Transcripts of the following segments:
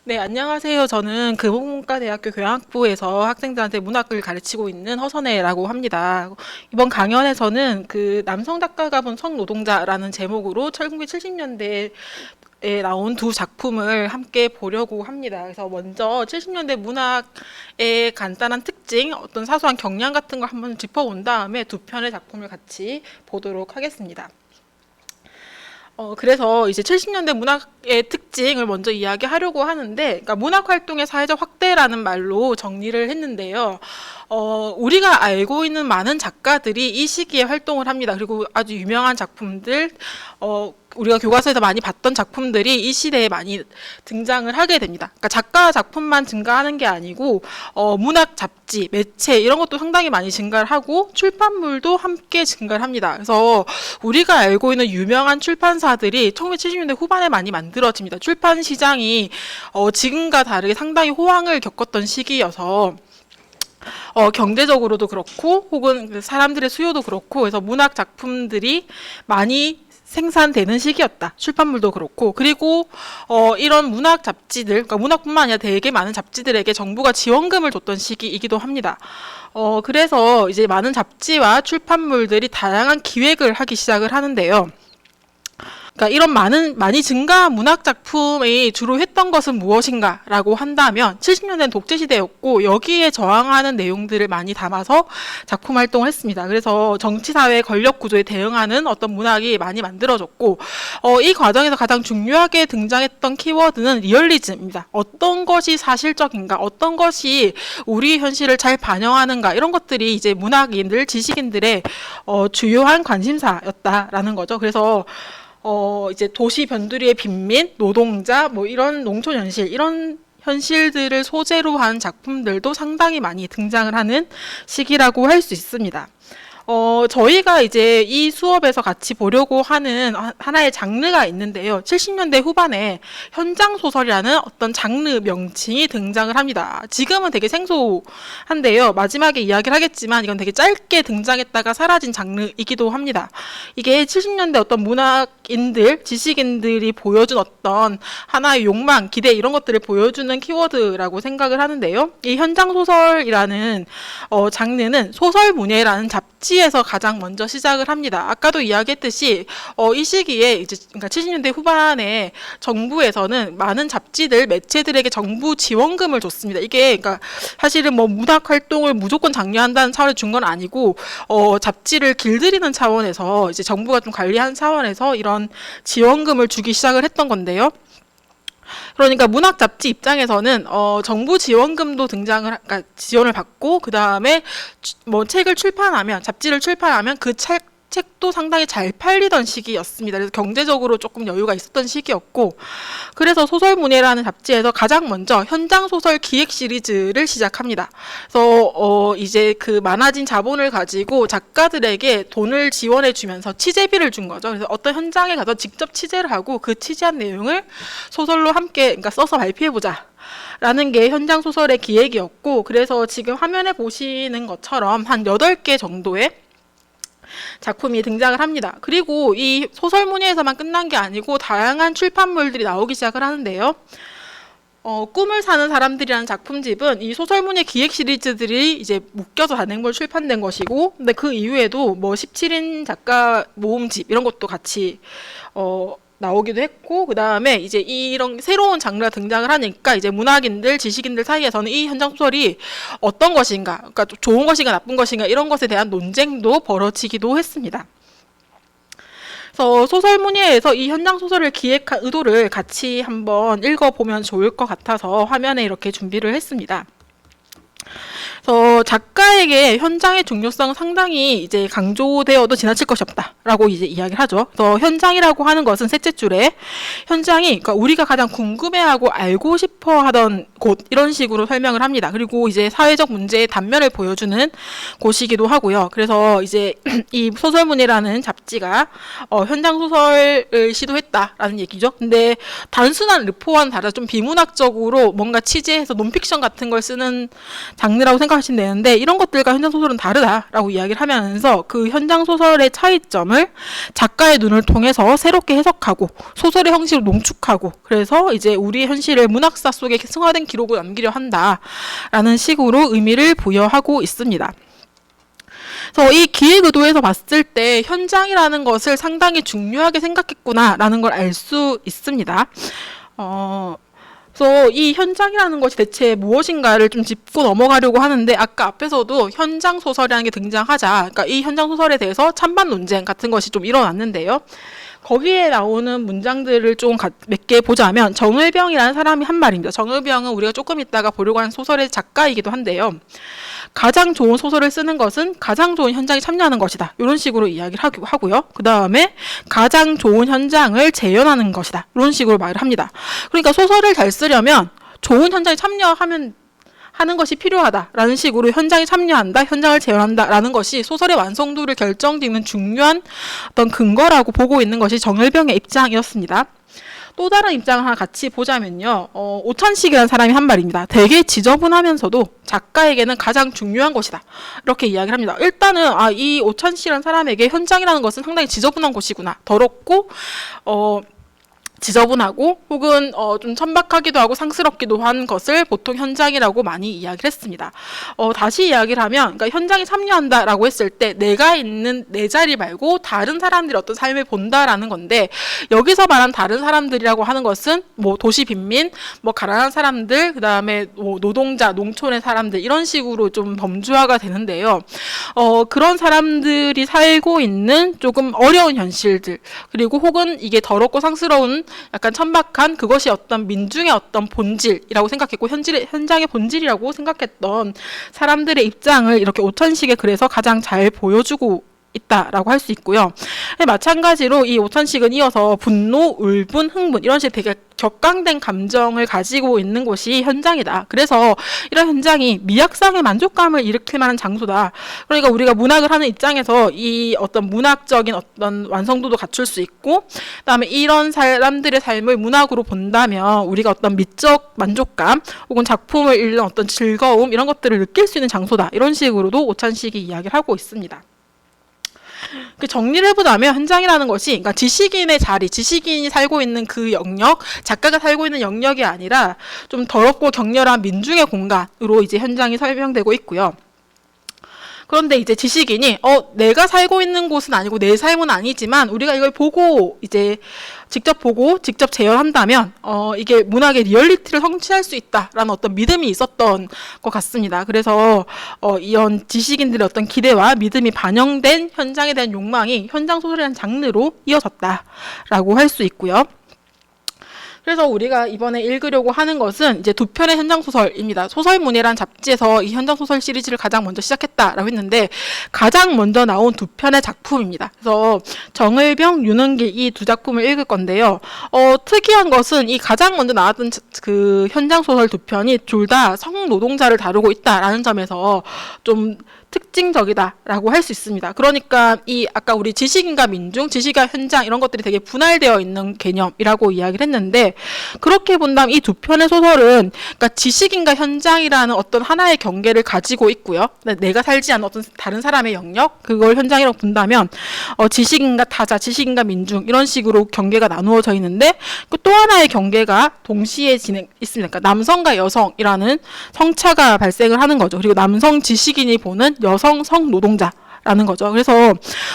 네, 안녕하세요. 저는 교보문과대학교 교양학부에서 학생들한테 문학을 가르치고 있는 허선혜라고 합니다. 이번 강연에서는 그 남성 작가가 본 성노동자라는 제목으로 1970년대에 나온 두 작품을 함께 보려고 합니다. 그래서 먼저 70년대 문학의 간단한 특징, 어떤 사소한 경향 같은 걸 한번 짚어본 다음에 두 편의 작품을 같이 보도록 하겠습니다. 그래서 이제 70년대 문학의 특징을 먼저 이야기하려고 하는데, 그러니까 문학 활동의 사회적 확대라는 말로 정리를 했는데요. 우리가 알고 있는 많은 작가들이 이 시기에 활동을 합니다. 그리고 아주 유명한 작품들, 우리가 교과서에서 많이 봤던 작품들이 이 시대에 많이 등장을 하게 됩니다. 그러니까 작가 작품만 증가하는 게 아니고 문학 잡지, 매체 이런 것도 상당히 많이 증가를 하고 출판물도 함께 증가를 합니다. 그래서 우리가 알고 있는 유명한 출판사들이 1970년대 후반에 많이 만들어집니다. 출판 시장이 지금과 다르게 상당히 호황을 겪었던 시기여서 경제적으로도 그렇고 혹은 사람들의 수요도 그렇고 그래서 문학 작품들이 많이 생산되는 시기였다. 출판물도 그렇고 그리고 이런 문학 잡지들, 그러니까 문학뿐만 아니라 되게 많은 잡지들에게 정부가 지원금을 줬던 시기이기도 합니다. 그래서 이제 많은 잡지와 출판물들이 다양한 기획을 하기 시작을 하는데요. 그러니까 이런 많이 증가한 문학 작품이 주로 했던 것은 무엇인가라고 한다면 70년대는 독재 시대였고 여기에 저항하는 내용들을 많이 담아서 작품 활동을 했습니다. 그래서 정치 사회 권력 구조에 대응하는 어떤 문학이 많이 만들어졌고 이 과정에서 가장 중요하게 등장했던 키워드는 리얼리즘입니다. 어떤 것이 사실적인가, 어떤 것이 우리 현실을 잘 반영하는가 이런 것들이 이제 문학인들, 지식인들의 주요한 관심사였다라는 거죠. 그래서 이제 도시 변두리의 빈민, 노동자, 뭐 이런 농촌 현실, 이런 현실들을 소재로 한 작품들도 상당히 많이 등장을 하는 시기라고 할 수 있습니다. 저희가 이제 이 수업에서 같이 보려고 하는 하나의 장르가 있는데요. 70년대 후반에 현장소설이라는 어떤 장르 명칭이 등장을 합니다. 지금은 되게 생소한데요. 마지막에 이야기를 하겠지만 이건 되게 짧게 등장했다가 사라진 장르이기도 합니다. 이게 70년대 어떤 문학인들, 지식인들이 보여준 어떤 하나의 욕망, 기대 이런 것들을 보여주는 키워드라고 생각을 하는데요. 이 현장소설이라는 장르는 소설문예라는 잡지에서 가장 먼저 시작을 합니다. 아까도 이야기했듯이 이 시기에 이제 그러니까 70년대 후반에 정부에서는 많은 잡지들, 매체들에게 정부 지원금을 줬습니다. 이게 그러니까 사실은 뭐 문학 활동을 무조건 장려한다는 차원에서 준 건 아니고 잡지를 길들이는 차원에서 이제 정부가 좀 관리하는 차원에서 이런 지원금을 주기 시작을 했던 건데요. 그러니까 문학 잡지 입장에서는 정부 지원금도 그러니까 지원을 받고 그 다음에 뭐 책을 출판하면 잡지를 출판하면 그 책도 상당히 잘 팔리던 시기였습니다. 그래서 경제적으로 조금 여유가 있었던 시기였고 그래서 소설문예라는 잡지에서 가장 먼저 현장소설 기획 시리즈를 시작합니다. 그래서 이제 그 많아진 자본을 가지고 작가들에게 돈을 지원해 주면서 취재비를 준 거죠. 그래서 어떤 현장에 가서 직접 취재를 하고 그 취재한 내용을 소설로 함께 그러니까 써서 발표해보자. 라는 게 현장 소설의 기획이었고 그래서 지금 화면에 보시는 것처럼 한 8개 정도의 작품이 등장을 합니다. 그리고 이 소설문예에서만 끝난 게 아니고 다양한 출판물들이 나오기 시작을 하는데요. 꿈을 사는 사람들이라는 작품집은 이 소설문예 기획 시리즈들이 이제 묶여서 단행본 출판된 것이고 근데 그 이후에도 뭐 17인 작가 모음집 이런 것도 같이 나오기도 했고 그 다음에 이제 이런 새로운 장르가 등장을 하니까 이제 문학인들, 지식인들 사이에서는 이 현장 소설이 어떤 것인가, 그러니까 좋은 것인가 나쁜 것인가 이런 것에 대한 논쟁도 벌어지기도 했습니다. 그래서 소설문예에서 이 현장 소설을 기획한 의도를 같이 한번 읽어보면 좋을 것 같아서 화면에 이렇게 준비를 했습니다. 그래서 작가에게 현장의 중요성은 상당히 이제 강조되어도 지나칠 것이 없다라고 이제 이야기를 하죠. 그래서 현장이라고 하는 것은 셋째 줄에 현장이 그러니까 우리가 가장 궁금해하고 알고 싶어하던 곳 이런 식으로 설명을 합니다. 그리고 이제 사회적 문제의 단면을 보여주는 곳이기도 하고요. 그래서 이제 이 소설문이라는 잡지가 현장 소설을 시도했다라는 얘기죠. 근데 단순한 르포와는 다르다 좀 비문학적으로 뭔가 취재해서 논픽션 같은 걸 쓰는 장르라고 생각. 생각하시면 되는데 이런 것들과 현장 소설은 다르다라고 이야기를 하면서 그 현장 소설의 차이점을 작가의 눈을 통해서 새롭게 해석하고 소설의 형식으로 농축하고 그래서 이제 우리 현실을 문학사 속에 승화된 기록을 남기려 한다라는 식으로 의미를 부여하고 있습니다. 그래서 이 기획 의도에서 봤을 때 현장이라는 것을 상당히 중요하게 생각했구나라는 걸 알 수 있습니다. 그래서 이 현장이라는 것이 대체 무엇인가를 좀 짚고 넘어가려고 하는데 아까 앞에서도 현장 소설이라는 게 등장하자 그러니까 이 현장 소설에 대해서 찬반 논쟁 같은 것이 좀 일어났는데요. 거기에 나오는 문장들을 좀 몇 개 보자면 정을병이라는 사람이 한 말입니다. 정을병은 우리가 조금 이따가 보려고 하는 소설의 작가이기도 한데요. 가장 좋은 소설을 쓰는 것은 가장 좋은 현장에 참여하는 것이다. 이런 식으로 이야기를 하고요. 그 다음에 가장 좋은 현장을 재현하는 것이다. 이런 식으로 말을 합니다. 그러니까 소설을 잘 쓰려면 좋은 현장에 참여하는 것이 필요하다라는 식으로 현장에 참여한다, 현장을 재현한다라는 것이 소설의 완성도를 결정짓는 중요한 어떤 근거라고 보고 있는 것이 정을병의 입장이었습니다. 또 다른 입장을 하나 같이 보자면요. 오천식이라는 사람이 한 말입니다. 되게 지저분하면서도 작가에게는 가장 중요한 것이다. 이렇게 이야기를 합니다. 일단은 이 오천식이라는 사람에게 현장이라는 것은 상당히 지저분한 곳이구나. 더럽고 지저분하고 혹은 좀 천박하기도 하고 상스럽기도 한 것을 보통 현장이라고 많이 이야기를 했습니다. 다시 이야기를 하면 그러니까 현장에 참여한다라고 했을 때 내가 있는 내 자리 말고 다른 사람들이 어떤 삶을 본다라는 건데 여기서 말한 다른 사람들이라고 하는 것은 뭐 도시 빈민, 뭐 가난한 사람들, 그다음에 뭐 노동자, 농촌의 사람들 이런 식으로 좀 범주화가 되는데요. 그런 사람들이 살고 있는 조금 어려운 현실들 그리고 혹은 이게 더럽고 상스러운 약간 천박한 그것이 어떤 민중의 어떤 본질이라고 생각했고 현장의 본질이라고 생각했던 사람들의 입장을 이렇게 오천식의 글에서 가장 잘 보여주고 있다라고 할 수 있고요. 마찬가지로 이 오천식은 이어서 분노, 울분, 흥분 이런 식의 되게 격강된 감정을 가지고 있는 곳이 현장이다. 그래서 이런 현장이 미학상의 만족감을 일으킬 만한 장소다. 그러니까 우리가 문학을 하는 입장에서 이 어떤 문학적인 어떤 완성도도 갖출 수 있고 그다음에 이런 사람들의 삶을 문학으로 본다면 우리가 어떤 미적 만족감 혹은 작품을 읽는 어떤 즐거움 이런 것들을 느낄 수 있는 장소다. 이런 식으로도 오천식이 이야기를 하고 있습니다. 그 정리를 해보자면 현장이라는 것이 그러니까 지식인의 자리, 지식인이 살고 있는 그 영역, 작가가 살고 있는 영역이 아니라 좀 더럽고 격렬한 민중의 공간으로 이제 현장이 설명되고 있고요. 그런데 이제 지식인이 내가 살고 있는 곳은 아니고 내 삶은 아니지만 우리가 이걸 보고 이제 직접 보고 직접 재현한다면 이게 문학의 리얼리티를 성취할 수 있다라는 어떤 믿음이 있었던 것 같습니다. 그래서 이런 지식인들의 어떤 기대와 믿음이 반영된 현장에 대한 욕망이 현장 소설이라는 장르로 이어졌다라고 할 수 있고요. 그래서 우리가 이번에 읽으려고 하는 것은 이제 두 편의 현장 소설입니다. 소설문예라는 잡지에서 이 현장 소설 시리즈를 가장 먼저 시작했다라고 했는데 가장 먼저 나온 두 편의 작품입니다. 그래서 정을병, 윤은길 이 두 작품을 읽을 건데요. 특이한 것은 이 가장 먼저 나왔던 그 현장 소설 두 편이 둘 다 성노동자를 다루고 있다라는 점에서 좀 특징적이다라고 할 수 있습니다. 그러니까 이 아까 우리 지식인과 민중, 지식과 현장 이런 것들이 되게 분할되어 있는 개념이라고 이야기를 했는데 그렇게 본다면 이 두 편의 소설은 그러니까 지식인과 현장이라는 어떤 하나의 경계를 가지고 있고요. 내가 살지 않는 어떤 다른 사람의 영역 그걸 현장이라고 본다면 지식인과 타자, 지식인과 민중 이런 식으로 경계가 나누어져 있는데 또 하나의 경계가 동시에 있습니다. 그러니까 남성과 여성이라는 성차가 발생을 하는 거죠. 그리고 남성 지식인이 보는 여성 성노동자라는 거죠. 그래서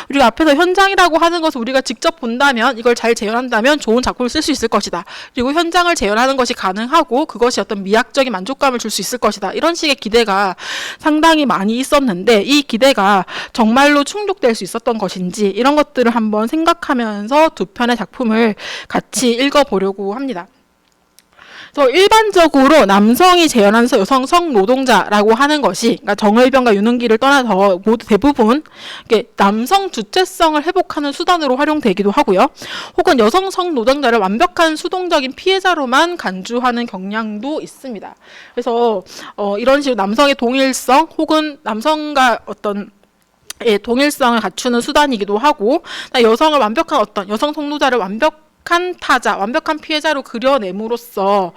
우리가 앞에서 현장이라고 하는 것을 우리가 직접 본다면 이걸 잘 재현한다면 좋은 작품을 쓸 수 있을 것이다. 그리고 현장을 재현하는 것이 가능하고 그것이 어떤 미학적인 만족감을 줄 수 있을 것이다. 이런 식의 기대가 상당히 많이 있었는데 이 기대가 정말로 충족될 수 있었던 것인지 이런 것들을 한번 생각하면서 두 편의 작품을 같이 읽어보려고 합니다. 그래서 일반적으로 남성이 재현하면서 여성 성노동자라고 하는 것이 그러니까 정을병과 윤은길을 떠나서 모두 대부분 남성 주체성을 회복하는 수단으로 활용되기도 하고요. 혹은 여성 성노동자를 완벽한 수동적인 피해자로만 간주하는 경향도 있습니다. 그래서 이런 식으로 남성의 동일성 혹은 남성과 어떤 동일성을 갖추는 수단이기도 하고 여성을 완벽한 어떤 여성 성노자를 완벽한 완벽한 타자, 완벽한 피해자로 그려냄으로써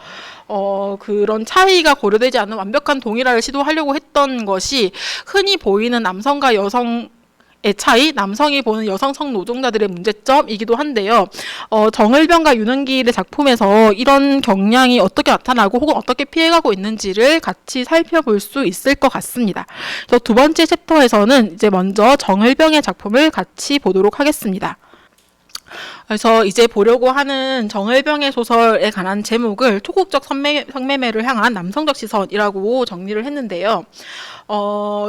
그런 차이가 고려되지 않는 완벽한 동일화를 시도하려고 했던 것이 흔히 보이는 남성과 여성의 차이, 남성이 보는 여성 성노동자들의 문제점이기도 한데요. 정을병과 윤은길의 작품에서 이런 경향이 어떻게 나타나고 혹은 어떻게 피해가고 있는지를 같이 살펴볼 수 있을 것 같습니다. 그래서 두 번째 챕터에서는 이제 먼저 정을병의 작품을 같이 보도록 하겠습니다. 그래서 이제 보려고 하는 정을병의 소설에 관한 제목을 초국적 성매매를 향한 남성적 시선이라고 정리를 했는데요.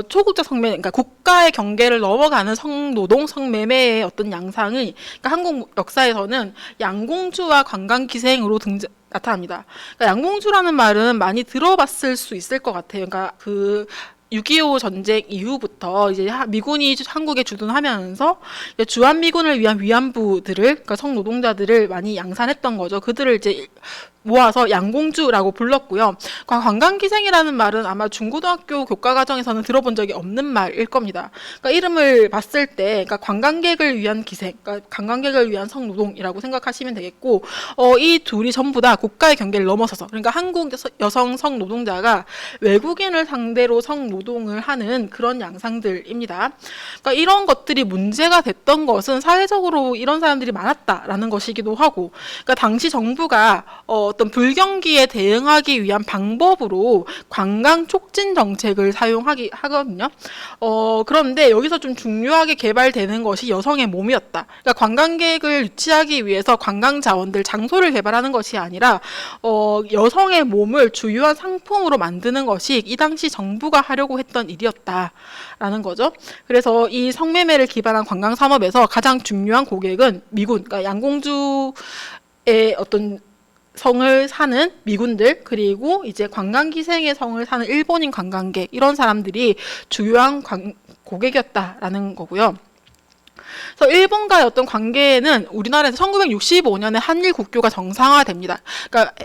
초국적 성매매, 그러니까 국가의 경계를 넘어가는 성노동, 성매매의 어떤 양상이, 그러니까 한국 역사에서는 양공주와 관광기생으로 나타납니다. 그러니까 양공주라는 말은 많이 들어봤을 수 있을 것 같아요. 그러니까 6.25 전쟁 이후부터 이제 미군이 한국에 주둔하면서 주한미군을 위한 위안부들을, 그러니까 성노동자들을 많이 양산했던 거죠. 그들을 이제 모아서 양공주라고 불렀고요. 관광기생이라는 말은 아마 중고등학교 교과과정에서는 들어본 적이 없는 말일 겁니다. 그러니까 이름을 봤을 때, 그러니까 관광객을 위한 기생, 그러니까 관광객을 위한 성노동이라고 생각하시면 되겠고, 이 둘이 전부 다 국가의 경계를 넘어서서, 그러니까 한국 여성 성노동자가 외국인을 상대로 성노동을 하는 그런 양상들입니다. 그러니까 이런 것들이 문제가 됐던 것은 사회적으로 이런 사람들이 많았다라는 것이기도 하고, 그러니까 당시 정부가 어떤 불경기에 대응하기 위한 방법으로 관광 촉진 정책을 하거든요. 그런데 여기서 좀 중요하게 개발되는 것이 여성의 몸이었다. 그러니까 관광객을 유치하기 위해서 관광 자원들, 장소를 개발하는 것이 아니라 여성의 몸을 주요한 상품으로 만드는 것이 이 당시 정부가 하려고 했던 일이었다라는 거죠. 그래서 이 성매매를 기반한 관광 산업에서 가장 중요한 고객은 미군, 그러니까 양공주의 어떤 성을 사는 미군들, 그리고 이제 관광기생의 성을 사는 일본인 관광객, 이런 사람들이 주요한 고객이었다라는 거고요. 그래서 일본과의 어떤 관계에는 우리나라에서 1965년에 한일 국교가 정상화됩니다. 그러니까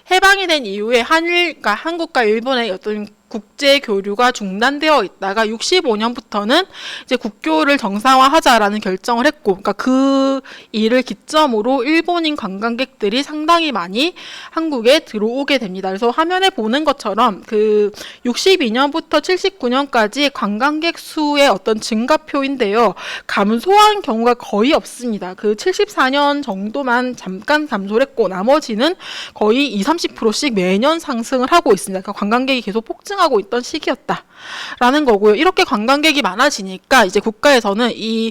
해방이 된 이후에 그러니까 한국과 일본의 어떤 국제 교류가 중단되어 있다가 65년부터는 이제 국교를 정상화하자라는 결정을 했고, 그러니까 그 일을 기점으로 일본인 관광객들이 상당히 많이 한국에 들어오게 됩니다. 그래서 화면에 보는 것처럼 62년부터 79년까지 관광객 수의 어떤 증가표인데요. 감소한 경우가 거의 없습니다. 74년 정도만 잠깐 감소를 했고, 나머지는 거의 20-30%씩 매년 상승을 하고 있습니다. 그러니까 관광객이 계속 폭증하고 있던 시기였다라는 거고요. 이렇게 관광객이 많아지니까 이제 국가에서는 이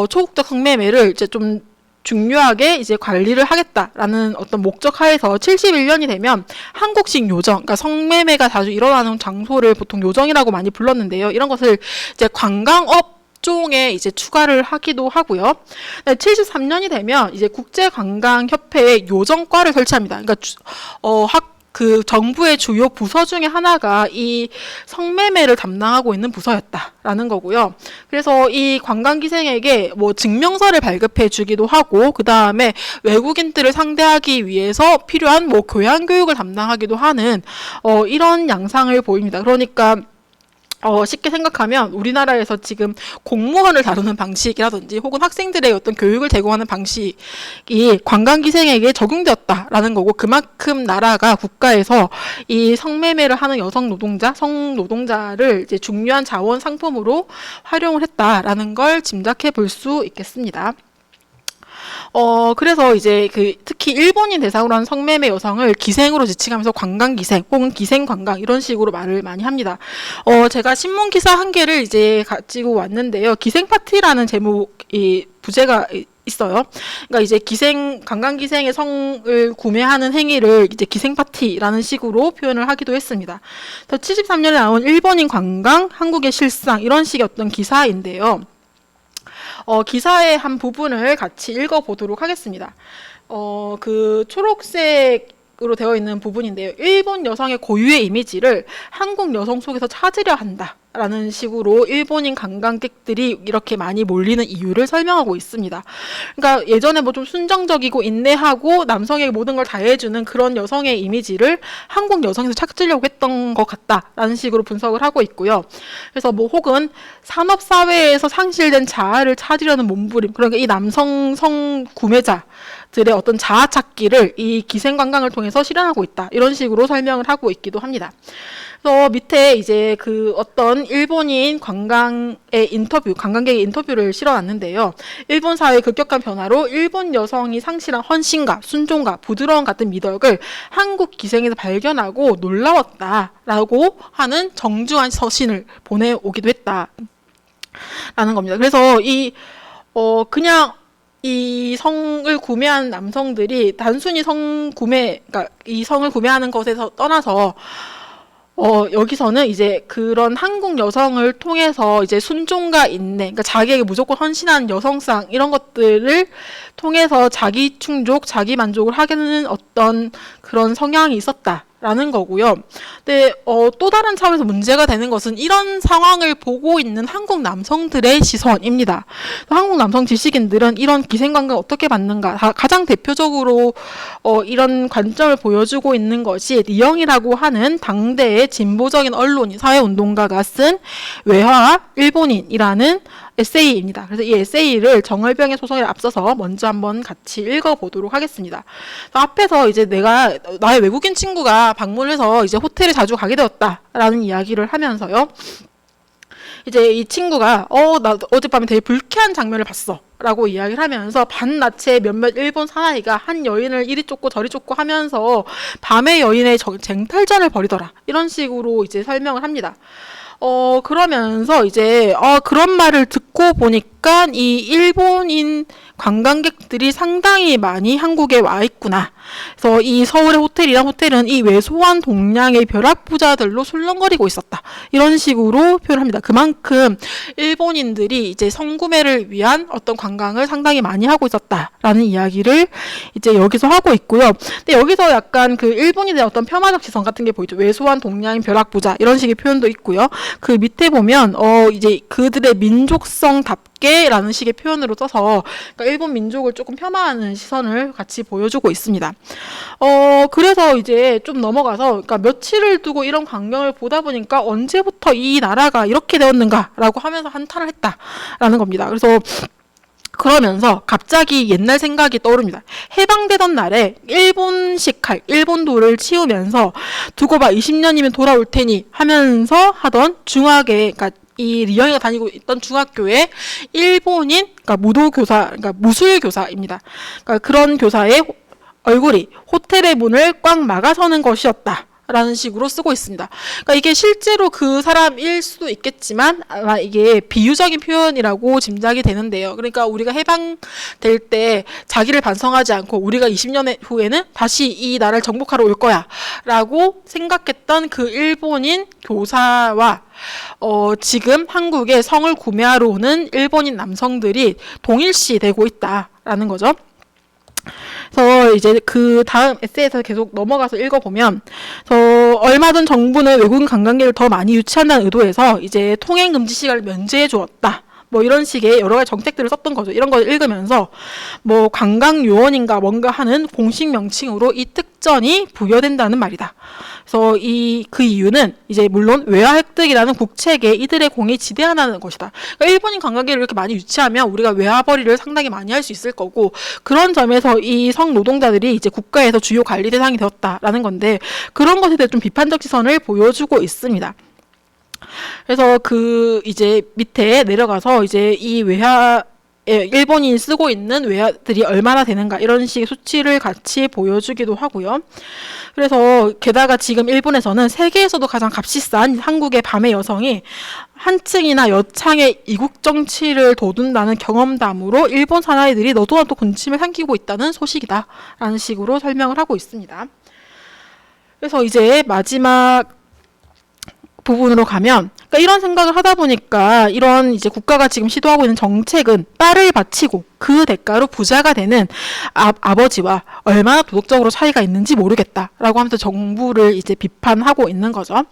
초국적 성매매를 이제 좀 중요하게 이제 관리를 하겠다라는 어떤 목적 하에서 71년이 되면 한국식 요정, 그러니까 성매매가 자주 일어나는 장소를 보통 요정이라고 많이 불렀는데요. 이런 것을 이제 관광업 종에 이제 추가를 하기도 하고요. 73년이 되면 이제 국제관광협회에 요정과를 설치합니다. 그러니까 정부의 주요 부서 중에 하나가 이 성매매를 담당하고 있는 부서였다라는 거고요. 그래서 이 관광기생에게 증명서를 발급해 주기도 하고, 그 다음에 외국인들을 상대하기 위해서 필요한 교양교육을 담당하기도 하는 이런 양상을 보입니다. 그러니까 쉽게 생각하면 우리나라에서 지금 공무원을 다루는 방식이라든지 혹은 학생들의 어떤 교육을 제공하는 방식이 관광기생에게 적용되었다라는 거고, 그만큼 나라가 국가에서 이 성매매를 하는 여성 노동자, 성노동자를 이제 중요한 자원 상품으로 활용을 했다라는 걸 짐작해 볼 수 있겠습니다. 그래서 이제 특히 일본인 대상으로 한 성매매 여성을 기생으로 지칭하면서 관광기생 혹은 기생관광 이런 식으로 말을 많이 합니다. 제가 신문 기사 한 개를 이제 가지고 왔는데요. 기생파티라는 제목이 부제가 있어요. 그러니까 이제 관광기생의 성을 구매하는 행위를 이제 기생파티라는 식으로 표현을 하기도 했습니다. 그래서 73년에 나온 일본인 관광, 한국의 실상, 이런 식의 어떤 기사인데요. 기사의 한 부분을 같이 읽어보도록 하겠습니다. 초록색으로 되어 있는 부분인데요. 일본 여성의 고유의 이미지를 한국 여성 속에서 찾으려 한다. 라는 식으로 일본인 관광객들이 이렇게 많이 몰리는 이유를 설명하고 있습니다. 그러니까 예전에 뭐 좀 순정적이고 인내하고 남성에게 모든 걸 다 해주는 그런 여성의 이미지를 한국 여성에서 찾으려고 했던 것 같다라는 식으로 분석을 하고 있고요. 그래서 뭐 혹은 산업사회에서 상실된 자아를 찾으려는 몸부림, 그러니까 이 남성 성 구매자들의 어떤 자아 찾기를 이 기생관광을 통해서 실현하고 있다. 이런 식으로 설명을 하고 있기도 합니다. 그래서 밑에 이제 그 어떤 일본인 관광객의 인터뷰를 실어놨는데요. 일본 사회의 급격한 변화로 일본 여성이 상실한 헌신과 순종과 부드러움 같은 미덕을 한국 기생에서 발견하고 놀라웠다라고 하는 정중한 서신을 보내오기도 했다라는 겁니다. 그래서 그냥 이 성을 구매한 남성들이 단순히 그러니까 이 성을 구매하는 것에서 떠나서 여기서는 이제 그런 한국 여성을 통해서 이제 순종과 인내, 그러니까 자기에게 무조건 헌신하는 여성상 이런 것들을 통해서 자기 충족, 자기 만족을 하게는 어떤 그런 성향이 있었다라는 거고요. 근데 또 다른 차원에서 문제가 되는 것은 이런 상황을 보고 있는 한국 남성들의 시선입니다. 한국 남성 지식인들은 이런 기생관광을 어떻게 받는가? 가장 대표적으로 이런 관점을 보여주고 있는 것이 리영이라고 하는 당대의 진보적인 언론인, 사회운동가가 쓴 외화 일본인이라는 에세이입니다. 그래서 이 에세이를 정월병의 소설에 앞서서 먼저 한번 같이 읽어보도록 하겠습니다. 앞에서 이제 나의 외국인 친구가 방문해서 이제 호텔에 자주 가게 되었다라는 이야기를 하면서요. 이제 이 친구가 나 어젯밤에 되게 불쾌한 장면을 봤어 라고 이야기를 하면서 반나치의 몇몇 일본 사나이가 한 여인을 이리 쫓고 저리 쫓고 하면서 밤에 여인의 쟁탈전을 벌이더라, 이런 식으로 이제 설명을 합니다. 그러면서 이제 그런 말을 듣고 보니까 이 일본인 관광객들이 상당히 많이 한국에 와 있구나. 그래서 이 서울의 호텔은 이 왜소한 동량의 벼락부자들로 술렁거리고 있었다. 이런 식으로 표현합니다. 그만큼 일본인들이 이제 성구매를 위한 어떤 관광을 상당히 많이 하고 있었다라는 이야기를 이제 여기서 하고 있고요. 근데 여기서 약간 그 일본인의 어떤 폄하적 시선 같은 게 보이죠. 왜소한 동량의 벼락부자 이런 식의 표현도 있고요. 그 밑에 보면 이제 그들의 민족성답게라는 식의 표현으로 써서 그러니까 일본 민족을 조금 폄하하는 시선을 같이 보여주고 있습니다. 그래서 이제 좀 넘어가서 그러니까 며칠을 두고 이런 광경을 보다 보니까 언제부터 이 나라가 이렇게 되었는가라고 하면서 한탄을 했다라는 겁니다. 그래서 그러면서 갑자기 옛날 생각이 떠오릅니다. 해방되던 날에 일본식 칼, 일본도를 치우면서 두고 봐 20년이면 돌아올 테니 하면서 하던 중학에, 그러니까 이 리영이가 다니고 있던 중학교에 일본인, 그러니까 무도교사, 그러니까 무술교사입니다. 그러니까 그런 교사의 얼굴이 호텔의 문을 꽉 막아서는 것이었다. 라는 식으로 쓰고 있습니다. 그러니까 이게 실제로 그 사람일 수도 있겠지만 아마 이게 비유적인 표현이라고 짐작이 되는데요. 그러니까 우리가 해방될 때 자기를 반성하지 않고 우리가 20년 후에는 다시 이 나라를 정복하러 올 거야 라고 생각했던 그 일본인 교사와 지금 한국에 성을 구매하러 오는 일본인 남성들이 동일시 되고 있다라는 거죠. 그래서 이제 그 다음 에세이에서 계속 넘어가서 읽어보면, 얼마 전 정부는 외국인 관광객을 더 많이 유치한다는 의도에서 이제 통행 금지 시간을 면제해 주었다. 뭐 이런 식의 여러 가지 정책들을 썼던 거죠. 이런 걸 읽으면서 뭐 관광요원인가 뭔가 하는 공식 명칭으로 이 특전이 부여된다는 말이다. 그래서 그 이유는 이제 물론 외화 획득이라는 국책에 이들의 공이 지대하다는 것이다. 그러니까 일본인 관광객을 이렇게 많이 유치하면 우리가 외화벌이를 상당히 많이 할 수 있을 거고, 그런 점에서 이 성노동자들이 이제 국가에서 주요 관리 대상이 되었다라는 건데, 그런 것에 대해 좀 비판적 시선을 보여주고 있습니다. 그래서 이제 밑에 내려가서 이제 이 일본인이 쓰고 있는 외화들이 얼마나 되는가 이런 식의 수치를 같이 보여주기도 하고요. 그래서 게다가 지금 일본에서는 세계에서도 가장 값이 싼 한국의 밤의 여성이 한층이나 여창의 이국 정치를 돋운다는 경험담으로 일본 사나이들이 너도나도 군침을 삼키고 있다는 소식이다 라는 식으로 설명을 하고 있습니다. 그래서 이제 마지막 부분으로 가면, 그러니까 이런 생각을 하다 보니까 이런 이제 국가가 지금 시도하고 있는 정책은 딸을 바치고 그 대가로 부자가 되는 아버지와 얼마나 도덕적으로 차이가 있는지 모르겠다라고 하면서 정부를 이제 비판하고 있는 거죠.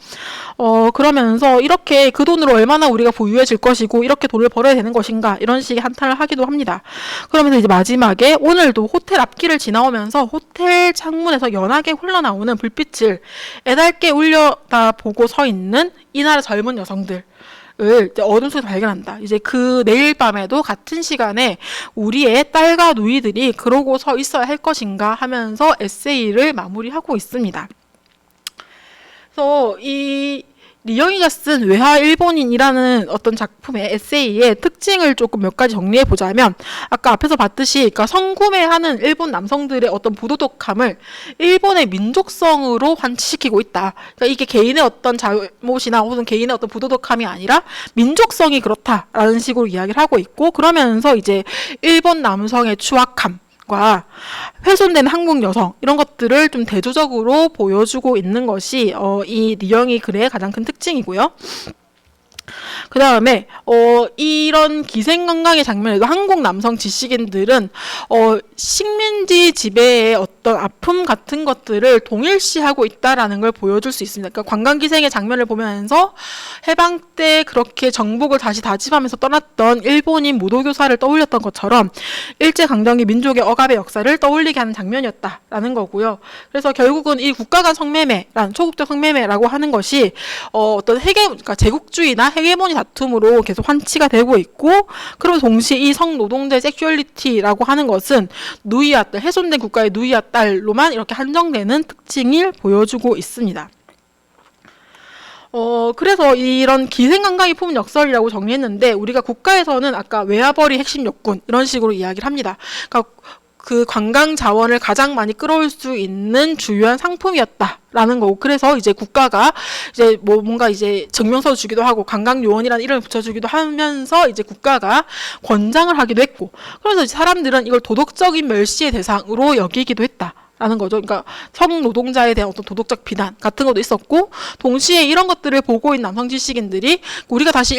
그러면서 이렇게 그 돈으로 얼마나 우리가 부유해질 것이고 이렇게 돈을 벌어야 되는 것인가 이런 식의 한탄을 하기도 합니다. 그러면서 이제 마지막에 오늘도 호텔 앞길을 지나오면서 호텔 창문에서 연하게 흘러나오는 불빛을 애달게 올려다보고 서 있는 이 나라 젊은 여성들 을 어둠 속에서 발견한다. 이제 그 내일 밤에도 같은 시간에 우리의 딸과 누이들이 그러고 서 있어야 할 것인가 하면서 에세이를 마무리하고 있습니다. 그래서 이 리영이가 쓴 외화 일본인이라는 어떤 작품의 에세이의 특징을 조금 몇 가지 정리해 보자면 아까 앞에서 봤듯이 그러니까 성구매하는 일본 남성들의 어떤 부도덕함을 일본의 민족성으로 환치시키고 있다. 그러니까 이게 개인의 어떤 잘못이나 혹은 개인의 어떤 부도덕함이 아니라 민족성이 그렇다라는 식으로 이야기를 하고 있고 그러면서 이제 일본 남성의 추악함 훼손된 한국 여성 이런 것들을 좀 대조적으로 보여주고 있는 것이 이 리영이 글의 가장 큰 특징이고요. 그 다음에 이런 기생관광의 장면에도 한국 남성 지식인들은 식민지 지배의 어떤 아픔 같은 것들을 동일시하고 있다라는 걸 보여줄 수 있습니다. 그러니까 관광기생의 장면을 보면서 해방 때 그렇게 정복을 다시 다짐하면서 떠났던 일본인 무도교사를 떠올렸던 것처럼 일제강점기 민족의 억압의 역사를 떠올리게 하는 장면이었다라는 거고요. 그래서 결국은 이 국가 간 성매매라는 초국적 성매매라고 하는 것이 어떤 그러니까 제국주의나 헤게모니 다툼으로 계속 환치가 되고 있고 그리고 동시에 이 성노동자의 섹슈얼리티라고 하는 것은 누이와 딸, 훼손된 국가의 누이와 딸로만 이렇게 한정되는 특징을 보여주고 있습니다. 그래서 이런 기생관광이 품은 역설이라고 정리했는데 우리가 국가에서는 아까 외화벌이 핵심 욕군 이런 식으로 이야기를 합니다. 그러니까 그 관광 자원을 가장 많이 끌어올 수 있는 주요한 상품이었다라는 거고 그래서 이제 국가가 이제 뭔가 이제 증명서를 주기도 하고 관광 요원이라는 이름을 붙여주기도 하면서 이제 국가가 권장을 하기도 했고 그래서 이제 사람들은 이걸 도덕적인 멸시의 대상으로 여기기도 했다. 라는 거죠. 그러니까 성노동자에 대한 어떤 도덕적 비난 같은 것도 있었고 동시에 이런 것들을 보고 있는 남성 지식인들이 우리가 다시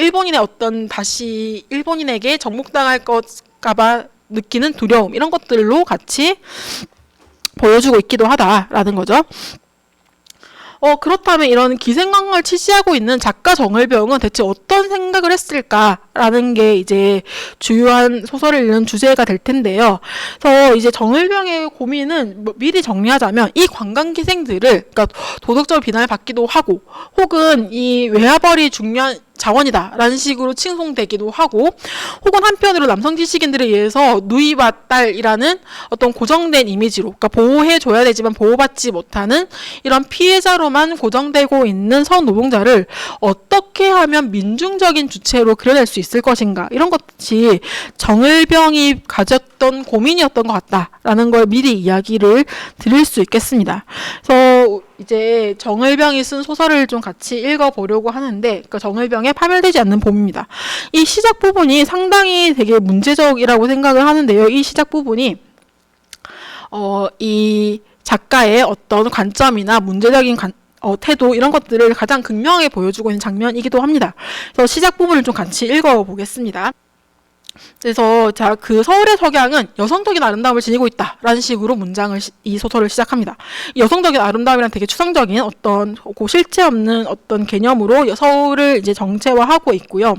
일본인에게 정복당할 것까봐 느끼는 두려움 이런 것들로 같이 보여주고 있기도 하다라는 거죠. 그렇다면 이런 기생관광을 취시하고 있는 작가 정을병은 대체 어떤 생각을 했을까라는 게 이제 주요한 소설을 읽는 주제가 될 텐데요. 그래서 이제 정을병의 고민은 미리 정리하자면 이 관광기생들을 그러니까 도덕적 비난을 받기도 하고 혹은 이 외화벌이 중요한 자원이다라는 식으로 칭송되기도 하고 혹은 한편으로 남성 지식인들에 의해서 누이와 딸이라는 어떤 고정된 이미지로 그러니까 보호해줘야 되지만 보호받지 못하는 이런 피해자로만 고정되고 있는 성노동자를 어떻게 하면 민중적인 주체로 그려낼 수 있을 것인가 이런 것이 정을병이 가졌던 고민이었던 것 같다라는 걸 미리 이야기를 드릴 수 있겠습니다. 그래서 이제 정을병이 쓴 소설을 좀 같이 읽어보려고 하는데 그 정을병의 파멸되지 않는 봄입니다. 이 시작 부분이 상당히 되게 문제적이라고 생각을 하는데요. 이 시작 부분이 이 작가의 어떤 관점이나 문제적인 태도 이런 것들을 가장 극명하게 보여주고 있는 장면이기도 합니다. 그래서 시작 부분을 좀 같이 읽어보겠습니다. 그래서 그 서울의 석양은 여성적인 아름다움을 지니고 있다라는 식으로 이 소설을 시작합니다. 이 여성적인 아름다움이란 되게 추상적인 어떤 실체 없는 어떤 개념으로 서울을 이제 정체화하고 있고요.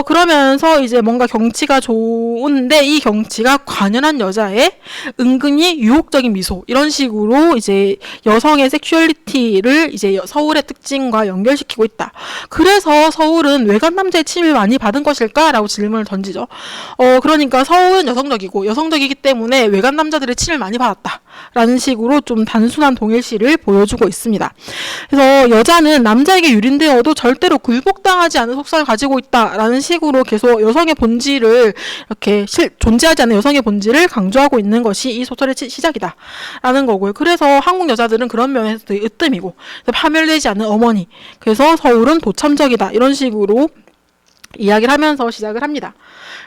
그러면서 이제 뭔가 경치가 좋은데 이 경치가 관연한 여자의 은근히 유혹적인 미소 이런 식으로 이제 여성의 섹슈얼리티를 이제 서울의 특징과 연결시키고 있다. 그래서 서울은 외간 남자의 침입을 많이 받은 것일까라고 질문을 던지죠. 그러니까 서울은 여성적이기 때문에 외간 남자들의 침을 많이 받았다라는 식으로 좀 단순한 동일시를 보여주고 있습니다. 그래서 여자는 남자에게 유린되어도 절대로 굴복당하지 않은 속성을 가지고 있다라는 식으로 계속 여성의 본질을 이렇게 존재하지 않는 여성의 본질을 강조하고 있는 것이 이 소설의 시작이다라는 거고요. 그래서 한국 여자들은 그런 면에서 되게 으뜸이고 파멸되지 않는 어머니 그래서 서울은 도참적이다 이런 식으로 이야기를 하면서 시작을 합니다.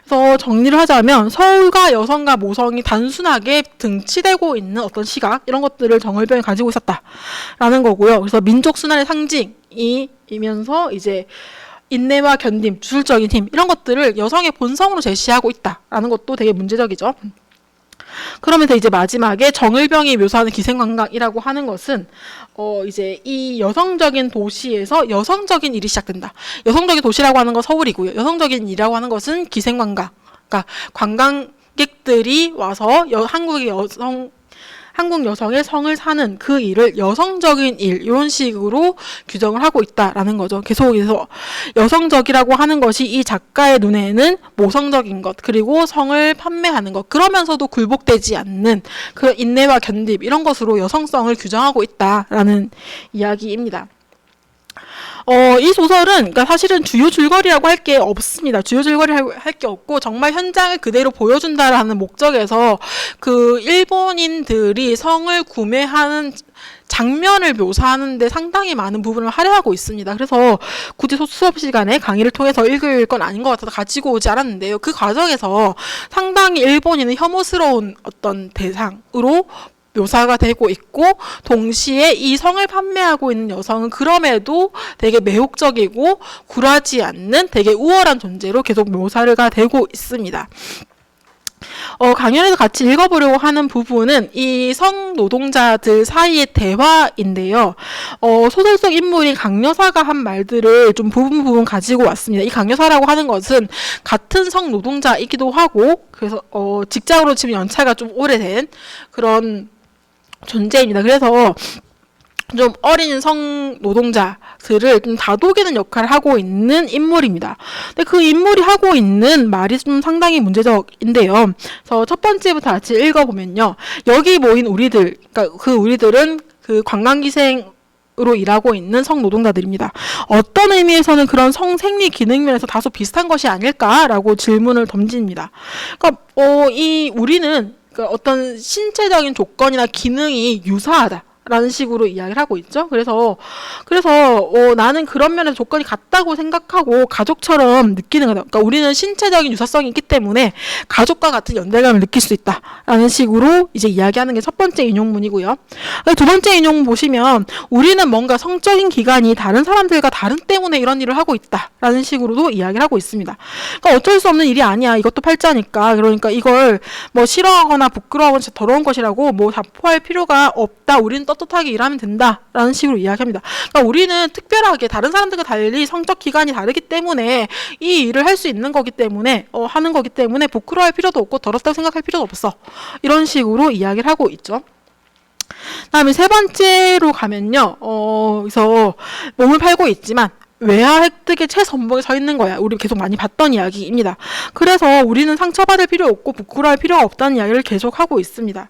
그래서 정리를 하자면 서울과 여성과 모성이 단순하게 등치되고 있는 어떤 시각 이런 것들을 정을병이 가지고 있었다라는 거고요. 그래서 민족 순환의 상징이면서 이제 인내와 견딤, 주술적인 힘 이런 것들을 여성의 본성으로 제시하고 있다라는 것도 되게 문제적이죠. 그러면서 이제 마지막에 정을병이 묘사하는 기생관광이라고 하는 것은 이제 이 여성적인 도시에서 여성적인 일이 시작된다. 여성적인 도시라고 하는 건 서울이고요. 여성적인 일이라고 하는 것은 기생관광. 그러니까 관광객들이 와서 한국 여성의 성을 사는 그 일을 여성적인 일 이런 식으로 규정을 하고 있다라는 거죠. 계속해서 여성적이라고 하는 것이 이 작가의 눈에는 모성적인 것 그리고 성을 판매하는 것 그러면서도 굴복되지 않는 그 인내와 견딤 이런 것으로 여성성을 규정하고 있다라는 이야기입니다. 이 소설은 그러니까 사실은 주요 줄거리라고 할 게 없습니다. 주요 줄거리 할 게 없고 정말 현장을 그대로 보여준다라는 목적에서 그 일본인들이 성을 구매하는 장면을 묘사하는데 상당히 많은 부분을 할애하고 있습니다. 그래서 굳이 수업 시간에 강의를 통해서 읽을 건 아닌 것 같아서 가지고 오지 않았는데요. 그 과정에서 상당히 일본인은 혐오스러운 어떤 대상으로 묘사가 되고 있고 동시에 이 성을 판매하고 있는 여성은 그럼에도 되게 매혹적이고 굴하지 않는 되게 우월한 존재로 계속 묘사가 되고 있습니다. 강연에서 같이 읽어보려고 하는 부분은 이 성노동자들 사이의 대화인데요. 소설 속 인물인 강여사가 한 말들을 좀 부분 가지고 왔습니다. 이 강여사라고 하는 것은 같은 성노동자이기도 하고 그래서 직장으로 치면 연차가 좀 오래된 그런 존재입니다. 그래서 좀 어린 성노동자들을 좀 다독이는 역할을 하고 있는 인물입니다. 근데 그 인물이 하고 있는 말이 좀 상당히 문제적인데요. 그래서 첫 번째부터 같이 읽어보면요. 여기 모인 우리들, 그러니까 그 우리들은 그 관광기생으로 일하고 있는 성노동자들입니다. 어떤 의미에서는 그런 성생리 기능 면에서 다소 비슷한 것이 아닐까라고 질문을 던집니다. 그러니까 이 우리는 그러니까 어떤 신체적인 조건이나 기능이 유사하다라는 식으로 이야기를 하고 있죠. 그래서 나는 그런 면에서 조건이 같다고 생각하고 가족처럼 느끼는 거다. 그러니까 우리는 신체적인 유사성이 있기 때문에 가족과 같은 연대감을 느낄 수 있다라는 식으로 이제 이야기하는 게 첫 번째 인용문이고요. 두 번째 인용 보시면 우리는 뭔가 성적인 기관이 다른 사람들과 다른 때문에 이런 일을 하고 있다라는 식으로도 이야기를 하고 있습니다. 그러니까 어쩔 수 없는 일이 아니야. 이것도 팔자니까. 그러니까 이걸 뭐 싫어하거나 부끄러워하거나 더러운 것이라고 뭐 자포할 필요가 없다. 우리는 떳떳하게 일하면 된다라는 식으로 이야기합니다. 그러니까 우리는 특별하게 다른 사람들과 달리 성적 기관이 다르기 때문에 이 일을 할 수 있는 거기 때문에 하는 거기 때문에 부끄러워할 필요도 없고 더럽다고 생각할 필요도 없어. 이런 식으로 이야기를 하고 있죠. 다음에 세 번째로 가면요. 그래서 몸을 팔고 있지만 외화 획득의 최선봉에 서 있는 거야. 우리 계속 많이 봤던 이야기입니다. 그래서 우리는 상처받을 필요 없고 부끄러워할 필요가 없다는 이야기를 계속하고 있습니다.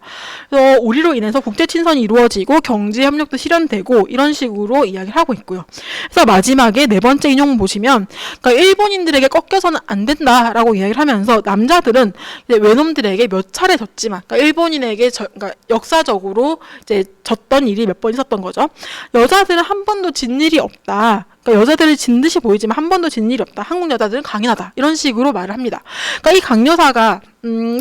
그래서 우리로 인해서 국제 친선이 이루어지고 경제 협력도 실현되고 이런 식으로 이야기를 하고 있고요. 그래서 마지막에 네 번째 인용 보시면 그러니까 일본인들에게 꺾여서는 안 된다라고 이야기를 하면서 남자들은 이제 외놈들에게 몇 차례 졌지만 그러니까 일본인에게 그러니까 역사적으로 이제 졌던 일이 몇 번 있었던 거죠. 여자들은 한 번도 진 일이 없다. 그러니까 여자들이 진 듯이 보이지만 한 번도 진 일이 없다. 한국 여자들은 강인하다. 이런 식으로 말을 합니다. 그러니까 이 강여사가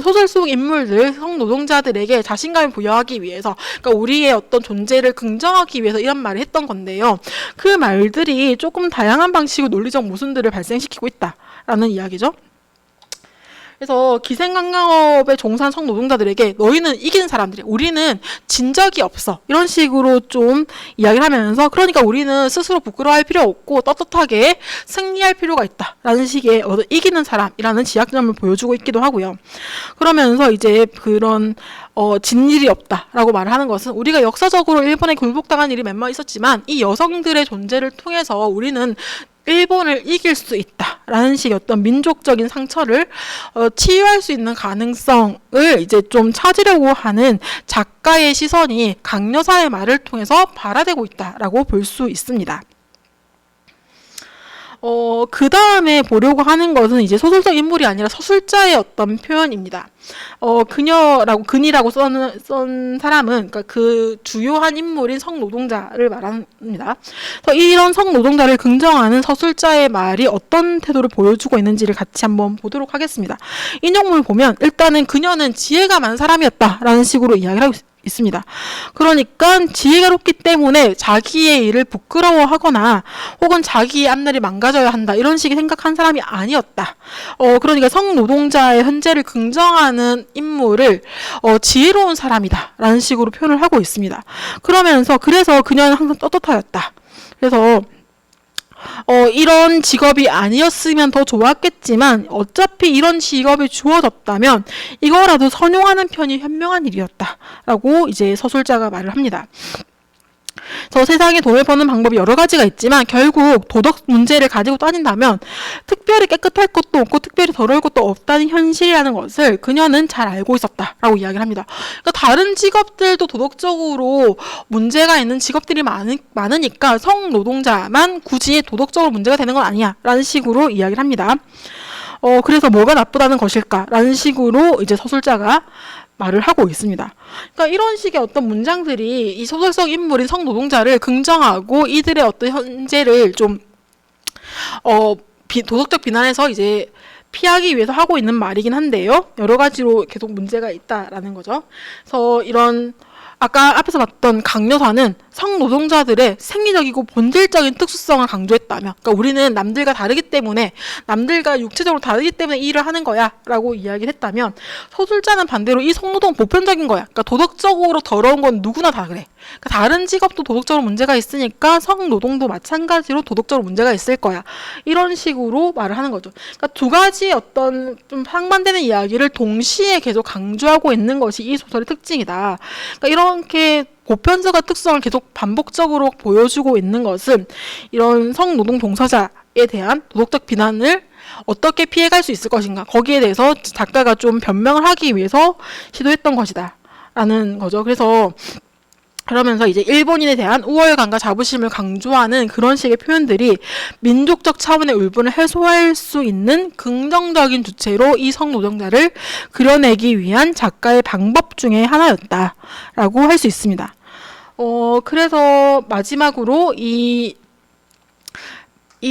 소설 속 인물들, 성노동자들에게 자신감을 부여하기 위해서 그러니까 우리의 어떤 존재를 긍정하기 위해서 이런 말을 했던 건데요. 그 말들이 조금 다양한 방식으로 논리적 모순들을 발생시키고 있다라는 이야기죠. 그래서 기생관광업에 종사한 성노동자들에게 너희는 이기는 사람들이야. 우리는 진 적이 없어. 이런 식으로 좀 이야기를 하면서 그러니까 우리는 스스로 부끄러워할 필요 없고 떳떳하게 승리할 필요가 있다라는 식의 이기는 사람이라는 지향점을 보여주고 있기도 하고요. 그러면서 이제 그런 진 일이 없다라고 말을 하는 것은 우리가 역사적으로 일본에 굴복당한 일이 몇 번 있었지만 이 여성들의 존재를 통해서 우리는 일본을 이길 수 있다라는 식의 어떤 민족적인 상처를 치유할 수 있는 가능성을 이제 좀 찾으려고 하는 작가의 시선이 강여사의 말을 통해서 발화되고 있다라고 볼 수 있습니다. 그 다음에 보려고 하는 것은 이제 소설적 인물이 아니라 서술자의 어떤 표현입니다. 근이라고 쓴 사람은, 그러니까 그 주요한 인물인 성노동자를 말합니다. 그래서 이런 성노동자를 긍정하는 서술자의 말이 어떤 태도를 보여주고 있는지를 같이 한번 보도록 하겠습니다. 인용문을 보면 일단은 그녀는 지혜가 많은 사람이었다라는 식으로 이야기를 하고 있습니다. 그러니까 지혜롭기 때문에 자기의 일을 부끄러워하거나 혹은 자기의 앞날이 망가져야 한다 이런 식의 생각한 사람이 아니었다. 그러니까 성노동자의 현재를 긍정하는 인물을 지혜로운 사람이다 라는 식으로 표현을 하고 있습니다. 그래서 그녀는 항상 떳떳하였다. 그래서 이런 직업이 아니었으면 더 좋았겠지만 어차피 이런 직업이 주어졌다면 이거라도 선용하는 편이 현명한 일이었다라고 이제 서술자가 말을 합니다. 세상에 돈을 버는 방법이 여러 가지가 있지만 결국 도덕 문제를 가지고 따진다면 특별히 깨끗할 것도 없고 특별히 더러울 것도 없다는 현실이라는 것을 그녀는 잘 알고 있었다라고 이야기를 합니다. 그러니까 다른 직업들도 도덕적으로 문제가 있는 직업들이 많으니까 성노동자만 굳이 도덕적으로 문제가 되는 건 아니야 라는 식으로 이야기를 합니다. 그래서 뭐가 나쁘다는 것일까라는 식으로 이제 서술자가 말을 하고 있습니다. 그러니까 이런 식의 어떤 문장들이 이 소설적 인물인 성노동자를 긍정하고 이들의 어떤 현재를 좀 도덕적 비난에서 이제 피하기 위해서 하고 있는 말이긴 한데요. 여러 가지로 계속 문제가 있다라는 거죠. 그래서 이런 아까 앞에서 봤던 강여사는 성노동자들의 생리적이고 본질적인 특수성을 강조했다며, 그러니까 우리는 남들과 다르기 때문에, 남들과 육체적으로 다르기 때문에 이 일을 하는 거야 라고 이야기를 했다면, 서술자는 반대로 이 성노동은 보편적인 거야. 그러니까 도덕적으로 더러운 건 누구나 다 그래. 그러니까 다른 직업도 도덕적으로 문제가 있으니까 성노동도 마찬가지로 도덕적으로 문제가 있을 거야. 이런 식으로 말을 하는 거죠. 그러니까 두 가지 어떤 좀 상반되는 이야기를 동시에 계속 강조하고 있는 것이 이 소설의 특징이다. 그러니까 이렇게 보편성과 특성을 계속 반복적으로 보여주고 있는 것은 이런 성노동 종사자에 대한 도덕적 비난을 어떻게 피해갈 수 있을 것인가, 거기에 대해서 작가가 좀 변명을 하기 위해서 시도했던 것이다 라는 거죠. 그러면서 이제 일본인에 대한 우월감과 자부심을 강조하는 그런 식의 표현들이 민족적 차원의 울분을 해소할 수 있는 긍정적인 주체로 이 성노동자를 그려내기 위한 작가의 방법 중에 하나였다라고 할 수 있습니다. 그래서 마지막으로 이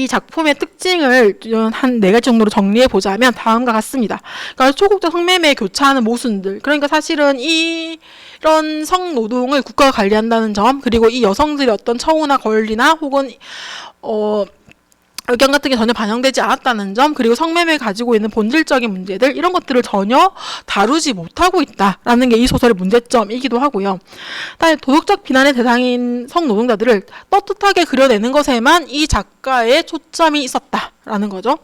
작품의 특징을 한 4가지 정도로 정리해 보자면 다음과 같습니다. 그러니까 초국적 성매매에 교차하는 모순들. 그러니까 사실은 이런 성노동을 국가가 관리한다는 점, 그리고 이 여성들의 어떤 처우나 권리나 혹은 의견 같은 게 전혀 반영되지 않았다는 점, 그리고 성매매를 가지고 있는 본질적인 문제들, 이런 것들을 전혀 다루지 못하고 있다라는 게 이 소설의 문제점이기도 하고요. 도덕적 비난의 대상인 성노동자들을 떳떳하게 그려내는 것에만 이 작가의 초점이 있었다라는 거죠.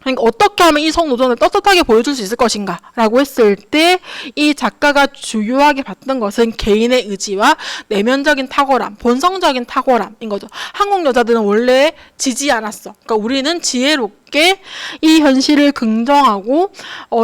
그러니까 어떻게 하면 이 성노동을 떳떳하게 보여줄 수 있을 것인가 라고 했을 때 이 작가가 주요하게 봤던 것은 개인의 의지와 내면적인 탁월함, 본성적인 탁월함인 거죠. 한국 여자들은 원래 지지 않았어. 그러니까 우리는 지혜롭게 이 현실을 긍정하고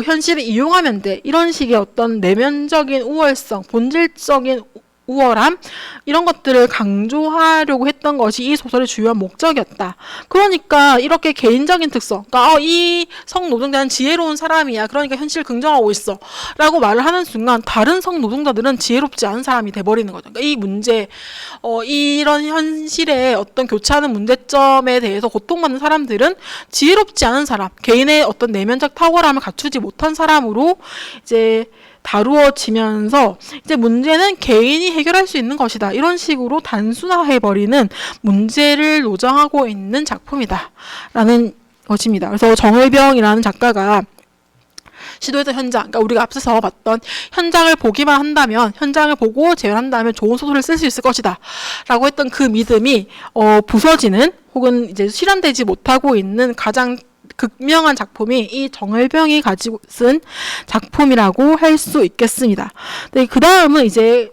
현실을 이용하면 돼. 이런 식의 어떤 내면적인 우월성, 본질적인 우월함, 이런 것들을 강조하려고 했던 것이 이 소설의 주요한 목적이었다. 그러니까 이렇게 개인적인 특성, 그러니까 이 성노동자는 지혜로운 사람이야, 그러니까 현실을 긍정하고 있어 라고 말을 하는 순간 다른 성노동자들은 지혜롭지 않은 사람이 돼버리는 거죠. 그러니까 이 문제, 이런 현실의 어떤 교차하는 문제점에 대해서 고통받는 사람들은 지혜롭지 않은 사람, 개인의 어떤 내면적 탁월함을 갖추지 못한 사람으로 이제 다루어지면서 이제 문제는 개인이 해결할 수 있는 것이다, 이런 식으로 단순화해버리는 문제를 노정하고 있는 작품이다 라는 것입니다. 그래서 정을병이라는 작가가 시도했던 현장, 그러니까 우리가 앞서서 봤던 현장을 보기만 한다면, 현장을 보고 재현한다면 좋은 소설을 쓸 수 있을 것이다 라고 했던 그 믿음이 부서지는, 혹은 이제 실현되지 못하고 있는 가장 극명한 작품이 이 정을병이 가지고 쓴 작품이라고 할 수 있겠습니다. 네, 그 다음은 이제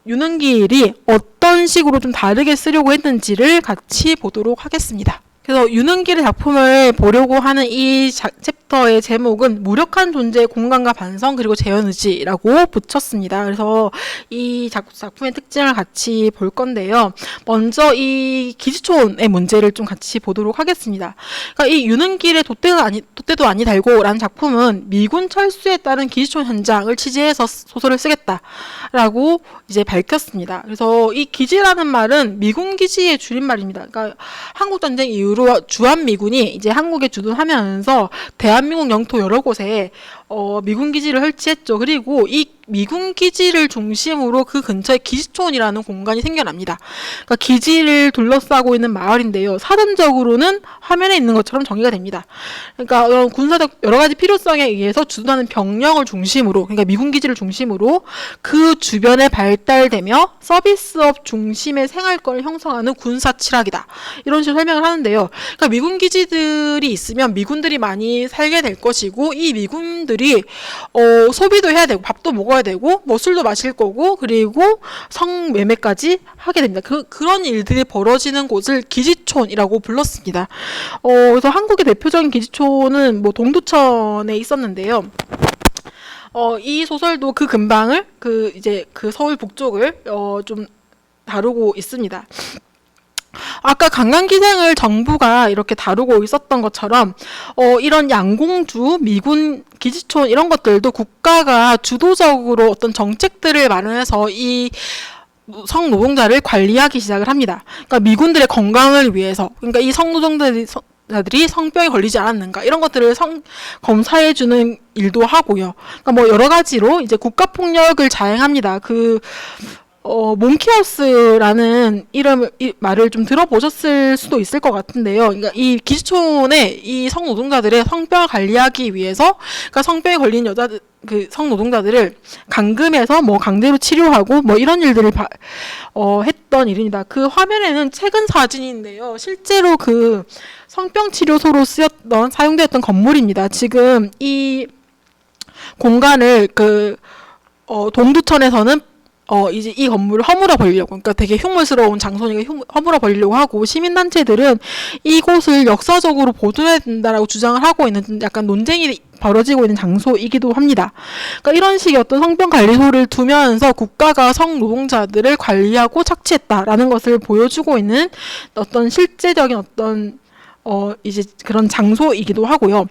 윤은길이 어떤 식으로 좀 다르게 쓰려고 했는지를 같이 보도록 하겠습니다. 그래서 윤은길의 작품을 보려고 하는 이 챕터의 제목은 무력한 존재의 공간과 반성 그리고 재현의지라고 붙였습니다. 그래서 이 작품의 특징을 같이 볼 건데요. 먼저 이 기지촌의 문제를 좀 같이 보도록 하겠습니다. 그러니까 이 유능길의 돛대도 아니 달고라는 작품은 미군 철수에 따른 기지촌 현장을 취재해서 소설을 쓰겠다라고 이제 밝혔습니다. 그래서 이 기지라는 말은 미군 기지의 줄임말입니다. 그러니까 한국 전쟁 이후로 주한미군이 이제 한국에 주둔하면서 대한민국 영토 여러 곳에 미군 기지를 설치했죠. 그리고 이 미군 기지를 중심으로 그 근처에 기지촌이라는 공간이 생겨납니다. 그러니까 기지를 둘러싸고 있는 마을인데요. 사전적으로는 화면에 있는 것처럼 정의가 됩니다. 그러니까 이런 군사적 여러 가지 필요성에 의해서 주둔하는 병력을 중심으로, 그러니까 미군 기지를 중심으로 그 주변에 발달되며 서비스업 중심의 생활권을 형성하는 군사 칠학이다. 이런 식으로 설명을 하는데요. 그러니까 미군 기지들이 있으면 미군들이 많이 살게 될 것이고, 이 미군들이 소비도 해야 되고 밥도 먹어야 되고 뭐 술도 마실 거고 그리고 성매매까지 하게 됩니다. 그런 일들이 벌어지는 곳을 기지촌이라고 불렀습니다. 그래서 한국의 대표적인 기지촌은 뭐 동두천에 있었는데요. 이 소설도 그 근방을 이제 서울 북쪽을 좀 다루고 있습니다. 아까 강간기생을 정부가 이렇게 다루고 있었던 것처럼 이런 양공주, 미군 기지촌 이런 것들도 국가가 주도적으로 어떤 정책들을 마련해서 이 성노동자를 관리하기 시작을 합니다. 그러니까 미군들의 건강을 위해서, 그러니까 이 성노동자들이 성병에 걸리지 않았는가 이런 것들을 검사해주는 일도 하고요. 그러니까 뭐 여러 가지로 이제 국가폭력을 자행합니다. 몽키하우스라는 말을 좀 들어보셨을 수도 있을 것 같은데요. 그러니까 이 기지촌의 이 성노동자들의 성병을 관리하기 위해서, 그러니까 성병에 걸린 여자들, 성노동자들을 감금해서 뭐 강제로 치료하고 뭐 이런 일들을 했던 일입니다. 그 화면에는 최근 사진인데요. 실제로 성병 치료소로 사용되었던 건물입니다. 지금 이 공간을 동두천에서는 이제 이 건물을 허물어 버리려고, 그러니까 되게 흉물스러운 장소니까 허물어 버리려고 하고, 시민단체들은 이곳을 역사적으로 보존해야 된다라고 주장을 하고 있는 약간 논쟁이 벌어지고 있는 장소이기도 합니다. 그러니까 이런 식의 어떤 성병관리소를 두면서 국가가 성노동자들을 관리하고 착취했다라는 것을 보여주고 있는 어떤 실제적인 이제 그런 장소이기도 하고요.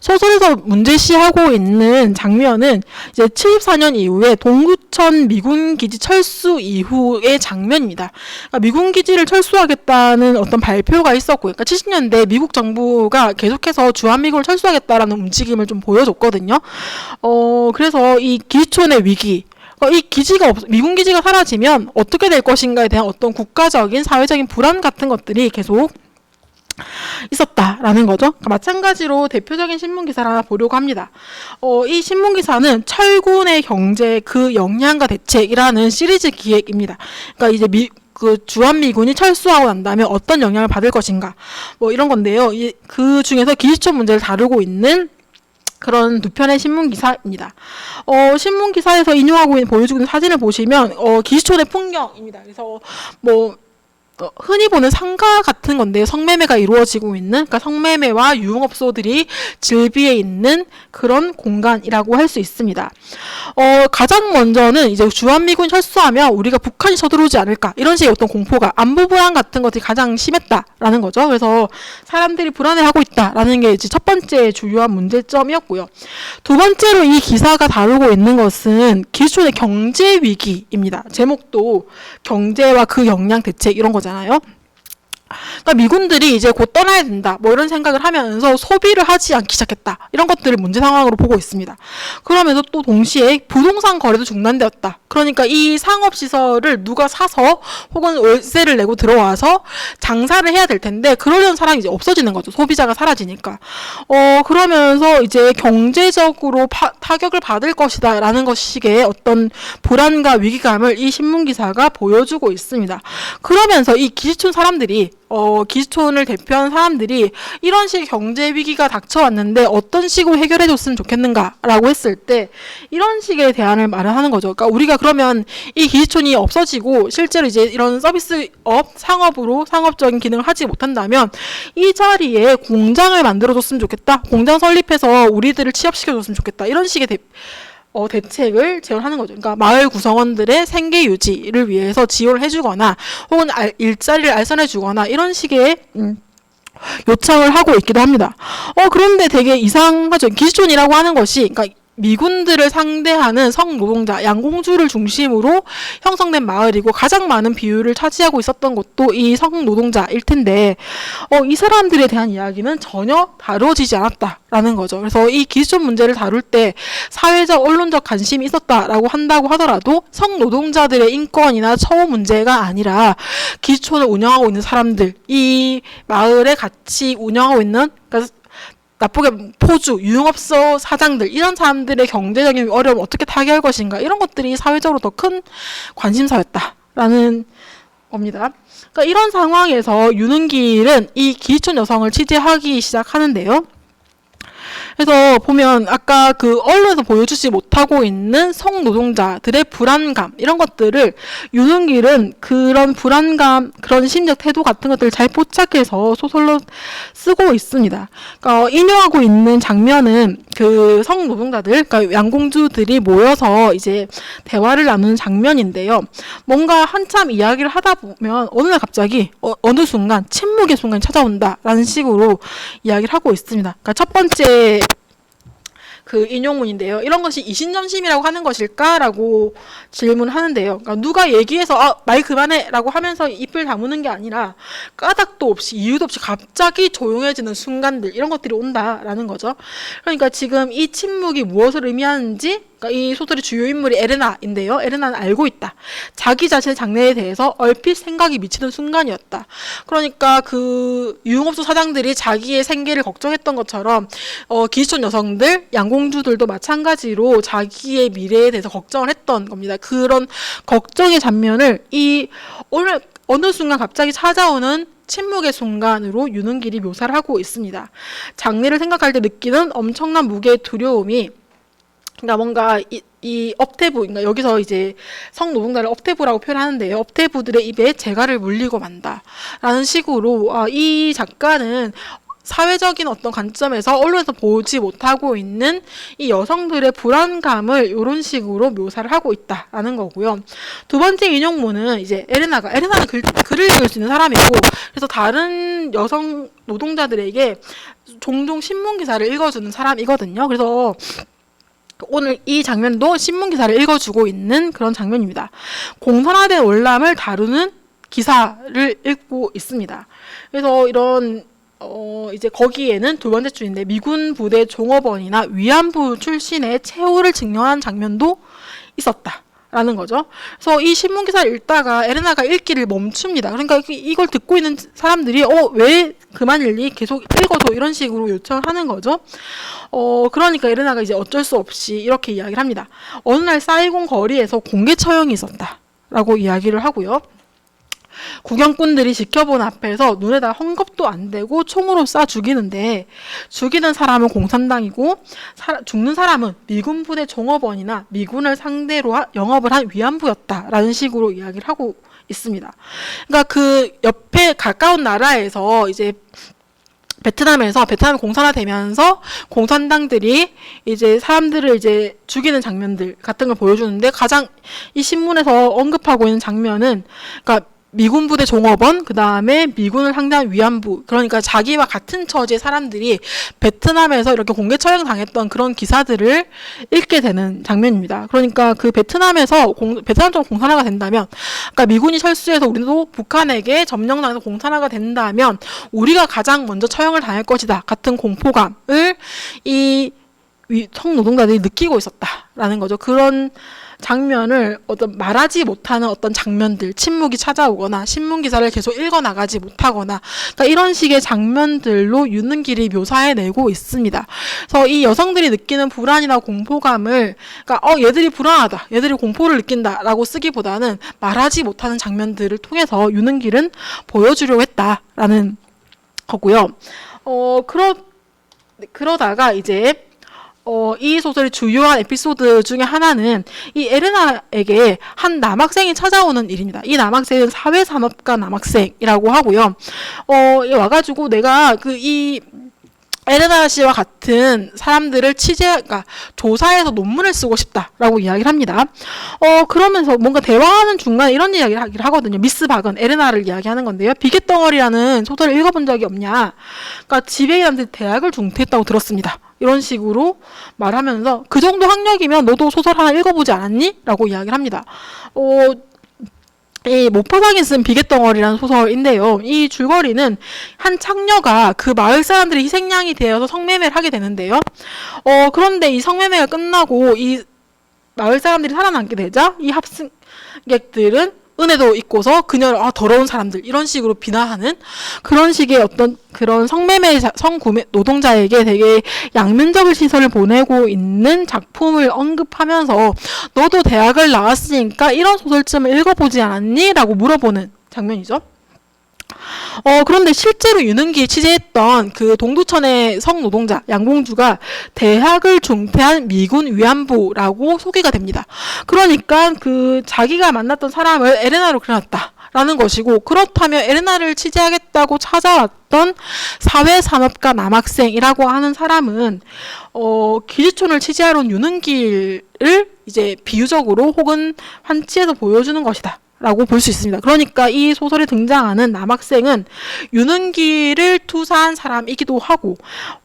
소설에서 문제시하고 있는 장면은 이제 74년 이후에 동두천 미군기지 철수 이후의 장면입니다. 그러니까 미군기지를 철수하겠다는 어떤 발표가 있었고, 그러니까 70년대 미국 정부가 계속해서 주한미군을 철수하겠다라는 움직임을 좀 보여줬거든요. 그래서 이 기지촌의 위기, 이 미군 기지가 사라지면 어떻게 될 것인가에 대한 어떤 국가적인 사회적인 불안 같은 것들이 계속 있었다라는 거죠. 그러니까 마찬가지로 대표적인 신문기사를 하나 보려고 합니다. 이 신문기사는 철군의 경제 그 영향과 대책이라는 시리즈 기획입니다. 그러니까 이제 주한미군이 철수하고 난 다음에 어떤 영향을 받을 것인가 뭐 이런 건데요. 그 중에서 기지촌 문제를 다루고 있는 그런 두 편의 신문기사입니다. 신문기사에서 보여주고 있는 사진을 보시면 기지촌의 풍경입니다. 그래서 흔히 보는 상가 같은 건데요. 성매매가 이루어지고 있는, 그러니까 성매매와 유흥업소들이 질비해 있는 그런 공간이라고 할 수 있습니다. 가장 먼저는 이제 주한미군 철수하면 우리가 북한이 쳐들어오지 않을까 이런 식의 어떤 공포가, 안보 불안 같은 것들이 가장 심했다라는 거죠. 그래서 사람들이 불안해하고 있다라는 게 이제 첫 번째 주요한 문제점이었고요. 두 번째로 이 기사가 다루고 있는 것은 기지촌의 경제 위기입니다. 제목도 경제와 그 영향 대책 이런 거잖아요. 그러니까 미군들이 이제 곧 떠나야 된다 뭐 이런 생각을 하면서 소비를 하지 않기 시작했다 이런 것들을 문제 상황으로 보고 있습니다. 그러면서 또 동시에 부동산 거래도 중단되었다. 그러니까 이 상업시설을 누가 사서 혹은 월세를 내고 들어와서 장사를 해야 될 텐데 그러려는 사람이 이제 없어지는 거죠. 소비자가 사라지니까. 그러면서 이제 경제적으로 타격을 받을 것이다 라는 것식의 어떤 불안과 위기감을 이 신문기사가 보여주고 있습니다. 그러면서 이 기지촌 사람들이 기촌을 대표하는 사람들이 이런 식의 경제 위기가 닥쳐왔는데 어떤 식으로 해결해 줬으면 좋겠는가라고 했을 때 이런 식의 대안을 마련하는 거죠. 그러니까 우리가 그러면 이 기촌이 없어지고 실제로 이제 이런 서비스업, 상업적인 기능을 하지 못한다면 이 자리에 공장을 만들어 줬으면 좋겠다. 공장 설립해서 우리들을 취업시켜 줬으면 좋겠다. 이런 식의 대책을 제언하는 거죠. 그러니까 마을 구성원들의 생계 유지를 위해서 지원을 해주거나 혹은 일자리를 알선해주거나 이런 식의 요청을 하고 있기도 합니다. 그런데 되게 이상하죠. 기촌이라고 하는 것이 그러니까 미군들을 상대하는 성노동자, 양공주를 중심으로 형성된 마을이고 가장 많은 비율을 차지하고 있었던 곳도 이 성노동자일 텐데 이 사람들에 대한 이야기는 전혀 다뤄지지 않았다라는 거죠. 그래서 이 기촌 문제를 다룰 때 사회적, 언론적 관심이 있었다라고 한다고 하더라도 성노동자들의 인권이나 처우 문제가 아니라 기촌을 운영하고 있는 사람들, 이 마을에 같이 운영하고 있는 그러니까 나쁘게 포주, 유흥업소 사장들 이런 사람들의 경제적인 어려움을 어떻게 타개할 것인가 이런 것들이 사회적으로 더 큰 관심사였다라는 겁니다. 그러니까 이런 상황에서 윤은길은 이 기촌 여성을 취재하기 시작하는데요. 그래서 보면 아까 그 언론에서 보여주지 못하고 있는 성노동자들의 불안감 이런 것들을 윤은길은 그런 불안감, 그런 심리적 태도 같은 것들을 잘 포착해서 소설로 쓰고 있습니다. 그러니까 인용하고 있는 장면은 그 성노동자들, 그러니까 양공주들이 모여서 이제 대화를 나누는 장면인데요. 뭔가 한참 이야기를 하다 보면 어느 날 갑자기 어느 순간 침묵의 순간이 찾아온다라는 식으로 이야기를 하고 있습니다. 그러니까 첫 번째 그 인용문인데요. 이런 것이 이신전심이라고 하는 것일까라고 질문하는데요. 그러니까 누가 얘기해서 말 그만해라고 하면서 입을 다무는 게 아니라 까닭도 없이 이유도 없이 갑자기 조용해지는 순간들 이런 것들이 온다라는 거죠. 그러니까 지금 이 침묵이 무엇을 의미하는지 그러니까 이 소설의 주요 인물이 에레나인데요. 에레나는 알고 있다. 자기 자신의 장래에 대해서 얼핏 생각이 미치는 순간이었다. 그러니까 그 유흥업소 사장들이 자기의 생계를 걱정했던 것처럼 기촌 여성들, 양공주들도 마찬가지로 자기의 미래에 대해서 걱정을 했던 겁니다. 그런 걱정의 장면을 오늘 어느 순간 갑자기 찾아오는 침묵의 순간으로 윤은길이 묘사를 하고 있습니다. 장래를 생각할 때 느끼는 엄청난 무게의 두려움이 그러니까 뭔가 이 업태부, 그러니까 여기서 이제 성노동자를 업태부라고 표현하는데요. 업태부들의 입에 재갈을 물리고 만다라는 식으로 이 작가는 사회적인 어떤 관점에서 언론에서 보지 못하고 있는 이 여성들의 불안감을 이런 식으로 묘사를 하고 있다라는 거고요. 두 번째 인용문은 이제 에레나는 글을 읽을 수 있는 사람이고 그래서 다른 여성 노동자들에게 종종 신문 기사를 읽어주는 사람이거든요. 그래서 오늘 이 장면도 신문기사를 읽어주고 있는 그런 장면입니다. 공산화된 월남을 다루는 기사를 읽고 있습니다. 그래서 이런 이제 거기에는 두 번째 줄인데 미군 부대 종업원이나 위안부 출신의 최후를 증명한 장면도 있었다. 라는 거죠. 그래서 이 신문기사를 읽다가 에레나가 읽기를 멈춥니다. 그러니까 이걸 듣고 있는 사람들이 왜 그만 읽니? 계속 읽어줘. 이런 식으로 요청을 하는 거죠. 그러니까 에레나가 이제 어쩔 수 없이 이렇게 이야기를 합니다. 어느 날 사이공 거리에서 공개 처형이 있었다. 라고 이야기를 하고요. 구경꾼들이 지켜본 앞에서 눈에다 헝겊도 안 대고 총으로 쏴 죽이는데 죽이는 사람은 공산당이고 죽는 사람은 미군 부대 종업원이나 미군을 상대로 영업을 한 위안부였다라는 식으로 이야기를 하고 있습니다. 그러니까 그 옆에 가까운 나라에서 이제 베트남이 공산화되면서 공산당들이 이제 사람들을 이제 죽이는 장면들 같은 걸 보여주는데 가장 이 신문에서 언급하고 있는 장면은 그러니까 미군 부대 종업원, 그 다음에 미군을 상대한 위안부, 그러니까 자기와 같은 처지의 사람들이 베트남에서 이렇게 공개 처형 당했던 그런 기사들을 읽게 되는 장면입니다. 그러니까 그 베트남에서 베트남처럼 공산화가 된다면, 그러니까 미군이 철수해서 우리도 북한에게 점령당해서 공산화가 된다면 우리가 가장 먼저 처형을 당할 것이다 같은 공포감을 이 성노동자들이 느끼고 있었다라는 거죠. 그런 장면을 어떤 말하지 못하는 어떤 장면들, 침묵이 찾아오거나 신문 기사를 계속 읽어나가지 못하거나 그러니까 이런 식의 장면들로 유능길이 묘사해내고 있습니다. 그래서 이 여성들이 느끼는 불안이나 공포감을 그러니까 얘들이 불안하다, 얘들이 공포를 느낀다라고 쓰기보다는 말하지 못하는 장면들을 통해서 유능길은 보여주려고 했다라는 거고요. 그러다가 이제 이 소설의 주요한 에피소드 중에 하나는 이 에레나에게 한 남학생이 찾아오는 일입니다. 이 남학생은 사회산업과 남학생이라고 하고요. 와가지고 내가 이 에레나 씨와 같은 사람들을 그러니까 조사해서 논문을 쓰고 싶다라고 이야기를 합니다. 그러면서 뭔가 대화하는 중간에 이런 이야기를 하거든요. 미스 박은 에레나를 이야기하는 건데요. 비계덩어리라는 소설을 읽어본 적이 없냐. 그러니까 지배인한테 대학을 중퇴했다고 들었습니다. 이런 식으로 말하면서 그 정도 학력이면 너도 소설 하나 읽어보지 않았니? 라고 이야기를 합니다. 이 모파상이 쓴 비계덩어리라는 소설인데요. 이 줄거리는 한 창녀가 그 마을 사람들의 희생양이 되어서 성매매를 하게 되는데요. 그런데 이 성매매가 끝나고 이 마을 사람들이 살아남게 되자 이 합승객들은 은혜도 있고서 그녀를 더러운 사람들 이런 식으로 비난하는 그런 식의 어떤 그런 성매매 성구매 노동자에게 되게 양면적인 시선을 보내고 있는 작품을 언급하면서 너도 대학을 나왔으니까 이런 소설쯤을 읽어보지 않았니? 라고 물어보는 장면이죠. 그런데 실제로 유능기 취재했던 그 동두천의 성노동자 양봉주가 대학을 중퇴한 미군 위안부라고 소개가 됩니다. 그러니까 그 자기가 만났던 사람을 에레나로 그려놨다. 라는 것이고 그렇다면 에레나를 취재하겠다고 찾아왔던 사회산업가 남학생이라고 하는 사람은 기지촌을 취재하러 온 유능기를 이제 비유적으로 혹은 환치해서 보여주는 것이다. 라고 볼 수 있습니다. 그러니까 이 소설에 등장하는 남학생은 유능기를 투사한 사람이기도 하고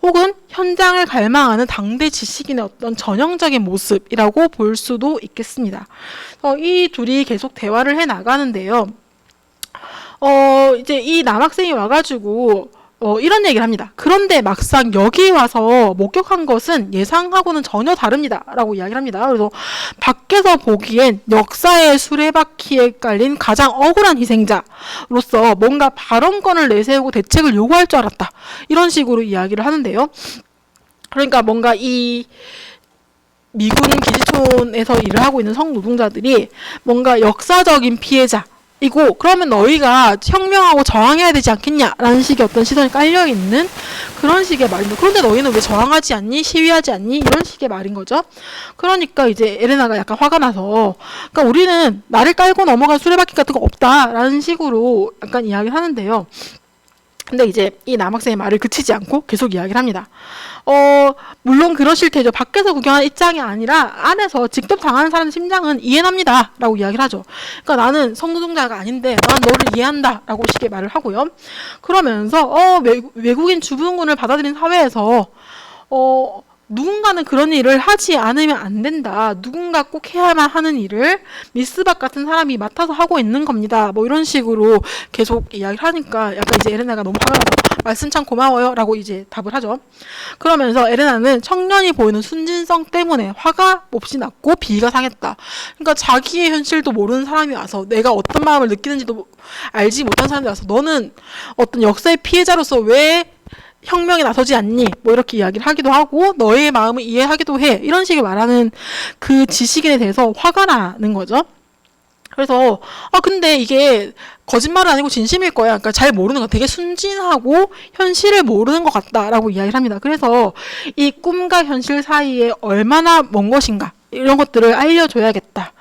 혹은 현장을 갈망하는 당대 지식인의 어떤 전형적인 모습이라고 볼 수도 있겠습니다. 이 둘이 계속 대화를 해 나가는데요. 이제 이 남학생이 와가지고 이런 얘기를 합니다. 그런데 막상 여기 와서 목격한 것은 예상하고는 전혀 다릅니다. 라고 이야기를 합니다. 그래서 밖에서 보기엔 역사의 수레바퀴에 깔린 가장 억울한 희생자로서 뭔가 발언권을 내세우고 대책을 요구할 줄 알았다. 이런 식으로 이야기를 하는데요. 그러니까 뭔가 이 미군 기지촌에서 일을 하고 있는 성노동자들이 뭔가 역사적인 피해자 이고 그러면 너희가 혁명하고 저항해야 되지 않겠냐라는 식의 어떤 시선이 깔려있는 그런 식의 말입니다. 그런데 너희는 왜 저항하지 않니? 시위하지 않니? 이런 식의 말인 거죠. 그러니까 이제 에레나가 약간 화가 나서 그러니까 우리는 나를 깔고 넘어갈 수레바퀴 같은 거 없다라는 식으로 약간 이야기를 하는데요. 근데 이제 이 남학생의 말을 그치지 않고 계속 이야기를 합니다. 물론 그러실 테죠. 밖에서 구경하는 입장이 아니라 안에서 직접 당하는 사람의 심장은 이해합니다. 라고 이야기를 하죠. 그러니까 나는 성노동자가 아닌데 난 너를 이해한다. 라고 식의 말을 하고요. 그러면서 외국인 주둔군을 받아들인 사회에서 누군가는 그런 일을 하지 않으면 안 된다. 누군가 꼭 해야만 하는 일을 미스박 같은 사람이 맡아서 하고 있는 겁니다. 뭐 이런 식으로 계속 이야기를 하니까 약간 이제 에레나가 너무 화가 나서 말씀 참 고마워요. 라고 이제 답을 하죠. 그러면서 에레나는 청년이 보이는 순진성 때문에 화가 몹시 났고 비위가 상했다. 그러니까 자기의 현실도 모르는 사람이 와서 내가 어떤 마음을 느끼는지도 알지 못한 사람이 와서 너는 어떤 역사의 피해자로서 왜 혁명에 나서지 않니? 뭐 이렇게 이야기를 하기도 하고 너의 마음을 이해하기도 해. 이런 식의 말하는 그 지식인에 대해서 화가 나는 거죠. 그래서 근데 이게 거짓말은 아니고 진심일 거야. 그러니까 잘 모르는 거 되게 순진하고 현실을 모르는 것 같다라고 이야기를 합니다. 그래서 이 꿈과 현실 사이에 얼마나 먼 것인가 이런 것들을 알려줘야겠다.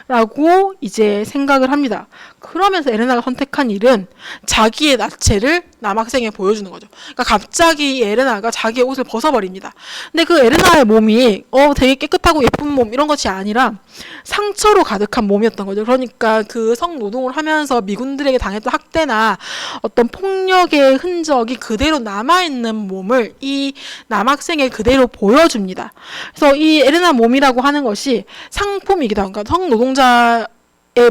라고 이제 생각을 합니다. 그러면서 에레나가 선택한 일은 자기의 나체를 남학생에 보여주는 거죠. 그러니까 갑자기 에레나가 자기의 옷을 벗어버립니다. 근데 그 에레나의 몸이 되게 깨끗하고 예쁜 몸 이런 것이 아니라 상처로 가득한 몸이었던 거죠. 그러니까 그 성노동을 하면서 미군들에게 당했던 학대나 어떤 폭력의 흔적이 그대로 남아있는 몸을 이 남학생에 그대로 보여줍니다. 그래서 이 에레나 몸이라고 하는 것이 상품이기도 하고 그러니까 성노동자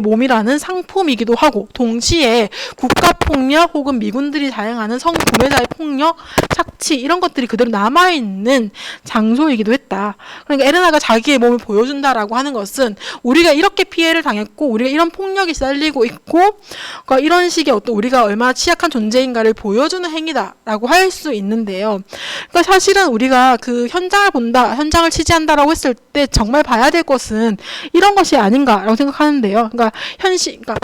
몸이라는 상품이기도 하고 동시에 국가폭력 혹은 미군들이 자행하는 성구매자의 폭력, 착취 이런 것들이 그대로 남아있는 장소이기도 했다. 그러니까 에레나가 자기의 몸을 보여준다라고 하는 것은 우리가 이렇게 피해를 당했고 우리가 이런 폭력이 시달리고 있고 그러니까 이런 식의 어떤 우리가 얼마나 취약한 존재인가를 보여주는 행위다라고 할 수 있는데요. 그러니까 사실은 우리가 그 현장을 본다, 현장을 취재한다라고 했을 때 정말 봐야 될 것은 이런 것이 아닌가라고 생각하는데요. 그러니까 그러니까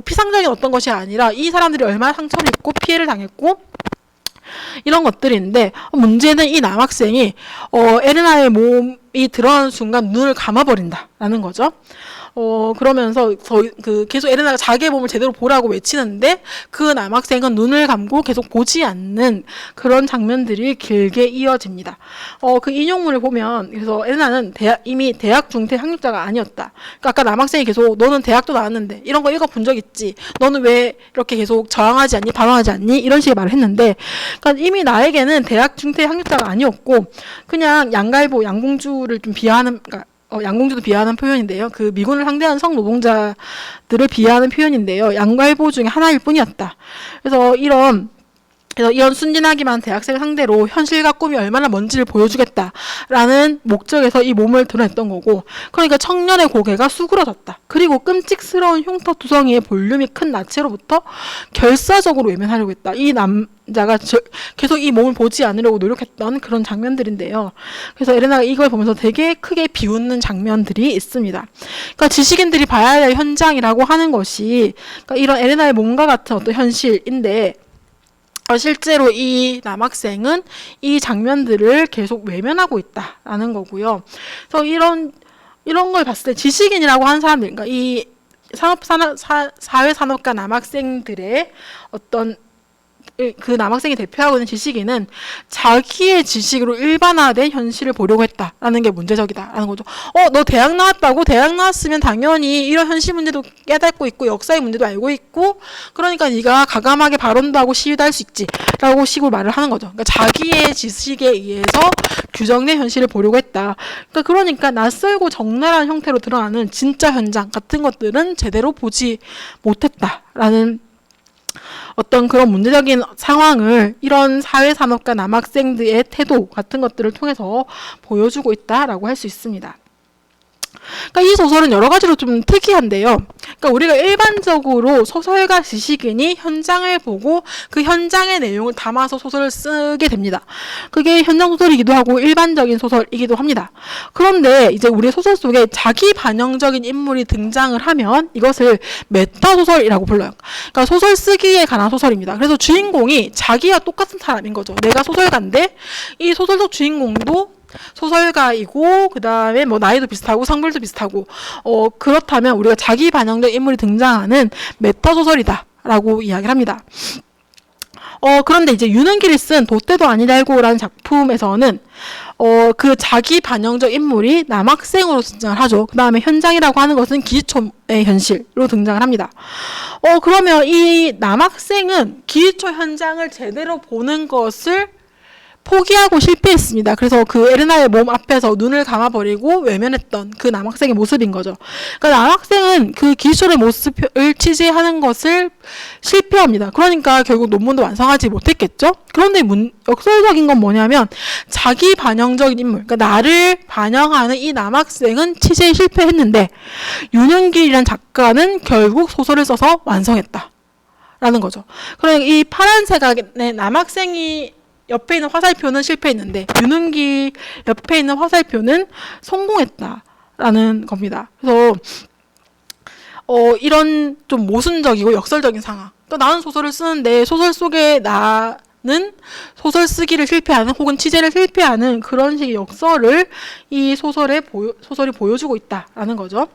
피상적인 어떤 것이 아니라 이 사람들이 얼마나 상처를 입고 피해를 당했고 이런 것들인데 문제는 이 남학생이 에레나의 몸이 드러나는 순간 눈을 감아버린다라는 거죠. 그러면서 계속 에레나가 자기의 몸을 제대로 보라고 외치는데 그 남학생은 눈을 감고 계속 보지 않는 그런 장면들이 길게 이어집니다. 그 인용문을 보면 그래서 에레나는 이미 대학 중퇴 학력자가 아니었다. 그러니까 아까 남학생이 계속 너는 대학도 나왔는데 이런 거 읽어본 적 있지? 너는 왜 이렇게 계속 저항하지 않니? 반항하지 않니? 이런 식의 말을 했는데 그러니까 이미 나에게는 대학 중퇴 학력자가 아니었고 그냥 양갈보, 양공주를 좀 비하하는 그러니까 양공주도 비하하는 표현인데요. 그 미군을 상대하는 성노동자들을 비하하는 표현인데요. 양갈보 중에 하나일 뿐이었다. 그래서 이런 순진하기만 대학생을 상대로 현실과 꿈이 얼마나 먼지를 보여주겠다라는 목적에서 이 몸을 드러냈던 거고 그러니까 청년의 고개가 수그러졌다. 그리고 끔찍스러운 흉터투성이의 볼륨이 큰 나체로부터 결사적으로 외면하려고 했다. 이 남자가 계속 이 몸을 보지 않으려고 노력했던 그런 장면들인데요. 그래서 에레나가 이걸 보면서 되게 크게 비웃는 장면들이 있습니다. 그러니까 지식인들이 봐야 할 현장이라고 하는 것이 그러니까 이런 에레나의 몸과 같은 어떤 현실인데 실제로 이 남학생은 이 장면들을 계속 외면하고 있다라는 거고요. 그래서 이런 걸 봤을 때 지식인이라고 하는 사람들, 그러니까 이 사회산업과 남학생들의 어떤 그 남학생이 대표하고 있는 지식인은 자기의 지식으로 일반화된 현실을 보려고 했다라는 게 문제적이다라는 거죠. 너 대학 나왔다고? 대학 나왔으면 당연히 이런 현실 문제도 깨닫고 있고 역사의 문제도 알고 있고 그러니까 네가 과감하게 발언도 하고 시위도 할 수 있지 라고 식으로 말을 하는 거죠. 그러니까 자기의 지식에 의해서 규정된 현실을 보려고 했다. 그러니까 낯설고 적나라한 형태로 드러나는 진짜 현장 같은 것들은 제대로 보지 못했다라는 어떤 그런 문제적인 상황을 이런 사회산업과 남학생들의 태도 같은 것들을 통해서 보여주고 있다라고 할 수 있습니다. 그러니까 이 소설은 여러 가지로 좀 특이한데요. 그러니까 우리가 일반적으로 소설가 지식인이 현장을 보고 그 현장의 내용을 담아서 소설을 쓰게 됩니다. 그게 현장 소설이기도 하고 일반적인 소설이기도 합니다. 그런데 이제 우리 소설 속에 자기 반영적인 인물이 등장을 하면 이것을 메타 소설이라고 불러요. 그러니까 소설 쓰기에 관한 소설입니다. 그래서 주인공이 자기와 똑같은 사람인 거죠. 내가 소설가인데 이 소설 속 주인공도 소설가이고 그 다음에 뭐 나이도 비슷하고 성별도 비슷하고 그렇다면 우리가 자기 반영적 인물이 등장하는 메타 소설이다 라고 이야기를 합니다. 그런데 이제 유능길이 쓴 돛대도 아니 달고라는 작품에서는 그 자기 반영적 인물이 남학생으로 등장을 하죠. 그 다음에 현장이라고 하는 것은 기초의 현실로 등장을 합니다. 그러면 이 남학생은 기초 현장을 제대로 보는 것을 포기하고 실패했습니다. 그래서 그 에레나의 몸 앞에서 눈을 감아버리고 외면했던 그 남학생의 모습인 거죠. 그러니까 남학생은 그 기술의 모습을 취재하는 것을 실패합니다. 그러니까 결국 논문도 완성하지 못했겠죠. 그런데 역설적인 건 뭐냐면 자기 반영적인 인물, 그러니까 나를 반영하는 이 남학생은 취재에 실패했는데 윤영길이라는 작가는 결국 소설을 써서 완성했다. 라는 거죠. 그러니까 이 파란색 안에 남학생이 옆에 있는 화살표는 실패했는데 윤은기 옆에 있는 화살표는 성공했다라는 겁니다. 그래서 이런 좀 모순적이고 역설적인 상황. 그러니까 나는 소설을 쓰는데 소설 속에 나는 소설 쓰기를 실패하는 혹은 취재를 실패하는 그런 식의 역설을 이 소설이 보여주고 있다라는 거죠.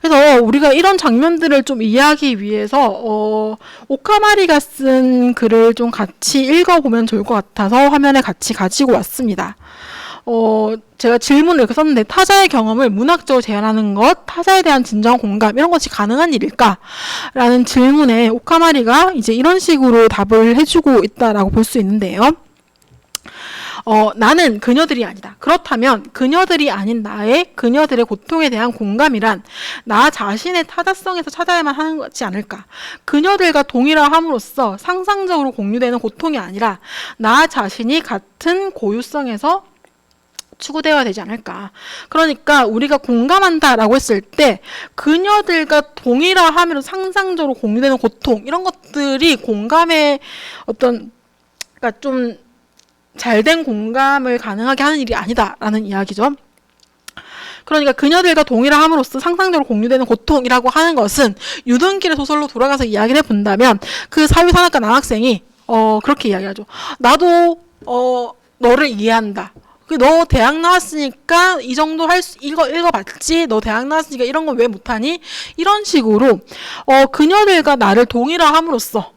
그래서 우리가 이런 장면들을 좀 이해하기 위해서 오카마리가 쓴 글을 좀 같이 읽어보면 좋을 것 같아서 화면에 같이 가지고 왔습니다. 제가 질문을 이렇게 썼는데 타자의 경험을 문학적으로 재현하는 것, 타자에 대한 진정 공감 이런 것이 가능한 일일까? 라는 질문에 오카마리가 이제 이런 식으로 답을 해주고 있다라고 볼 수 있는데요. 나는 그녀들이 아니다. 그렇다면 그녀들이 아닌 나의 그녀들의 고통에 대한 공감이란 나 자신의 타자성에서 찾아야만 하는 거지 않을까. 그녀들과 동일화함으로써 상상적으로 공유되는 고통이 아니라 나 자신이 같은 고유성에서 추구되어야 되지 않을까. 그러니까 우리가 공감한다라고 했을 때 그녀들과 동일화함으로 상상적으로 공유되는 고통 이런 것들이 공감의 어떤 그러니까 좀 잘된 공감을 가능하게 하는 일이 아니다라는 이야기죠. 그러니까 그녀들과 동일화함으로써 상상적으로 공유되는 고통이라고 하는 것은 유등길의 소설로 돌아가서 이야기를 해본다면 그 사회산업과 남학생이 그렇게 이야기하죠. 나도 너를 이해한다. 너 대학 나왔으니까 이 정도 읽어봤지. 너 대학 나왔으니까 이런 건 왜 못하니? 이런 식으로 그녀들과 나를 동일화함으로써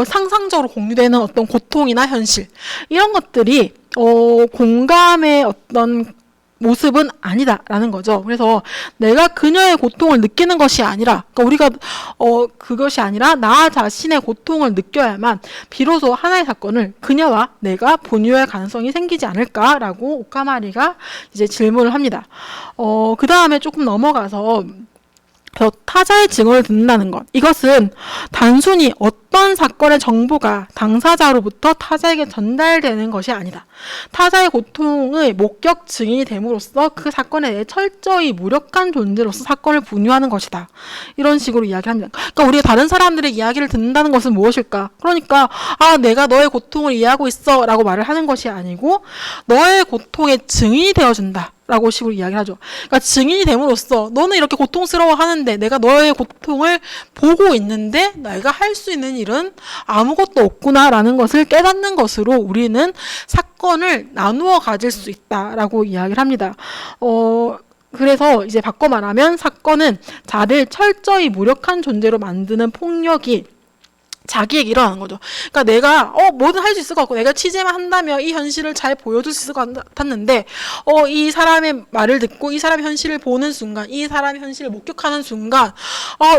상상적으로 공유되는 어떤 고통이나 현실 이런 것들이 공감의 어떤 모습은 아니다라는 거죠. 그래서 내가 그녀의 고통을 느끼는 것이 아니라, 그러니까 우리가 그것이 아니라 나 자신의 고통을 느껴야만 비로소 하나의 사건을 그녀와 내가 분유할 가능성이 생기지 않을까라고 오카마리가 이제 질문을 합니다. 그 다음에 조금 넘어가서 타자의 증언을 듣는다는 것. 이것은 단순히 어떤 사건의 정보가 당사자로부터 타자에게 전달되는 것이 아니다. 타자의 고통의 목격 증인이 됨으로써 그 사건에 대해 철저히 무력한 존재로서 사건을 분유하는 것이다. 이런 식으로 이야기를 합니다. 그러니까 우리가 다른 사람들의 이야기를 듣는다는 것은 무엇일까? 그러니까 내가 너의 고통을 이해하고 있어 라고 말을 하는 것이 아니고 너의 고통의 증인이 되어준다. 라고 식으로 이야기를 하죠. 그러니까 증인이 됨으로써 너는 이렇게 고통스러워 하는데 내가 너의 고통을 보고 있는데 내가 할 수 있는 일은 아무것도 없구나 라는 것을 깨닫는 것으로 우리는 사건을 나누어 가질 수 있다라고 이야기를 합니다. 그래서 이제 바꿔 말하면 사건은 자를 철저히 무력한 존재로 만드는 폭력이 자기에게 일어나는 거죠. 그러니까 내가 뭐든 할 수 있을 것 같고 내가 취재만 한다면 이 현실을 잘 보여줄 수 있을 것 같았는데 이 사람의 말을 듣고 이 사람의 현실을 보는 순간 이 사람의 현실을 목격하는 순간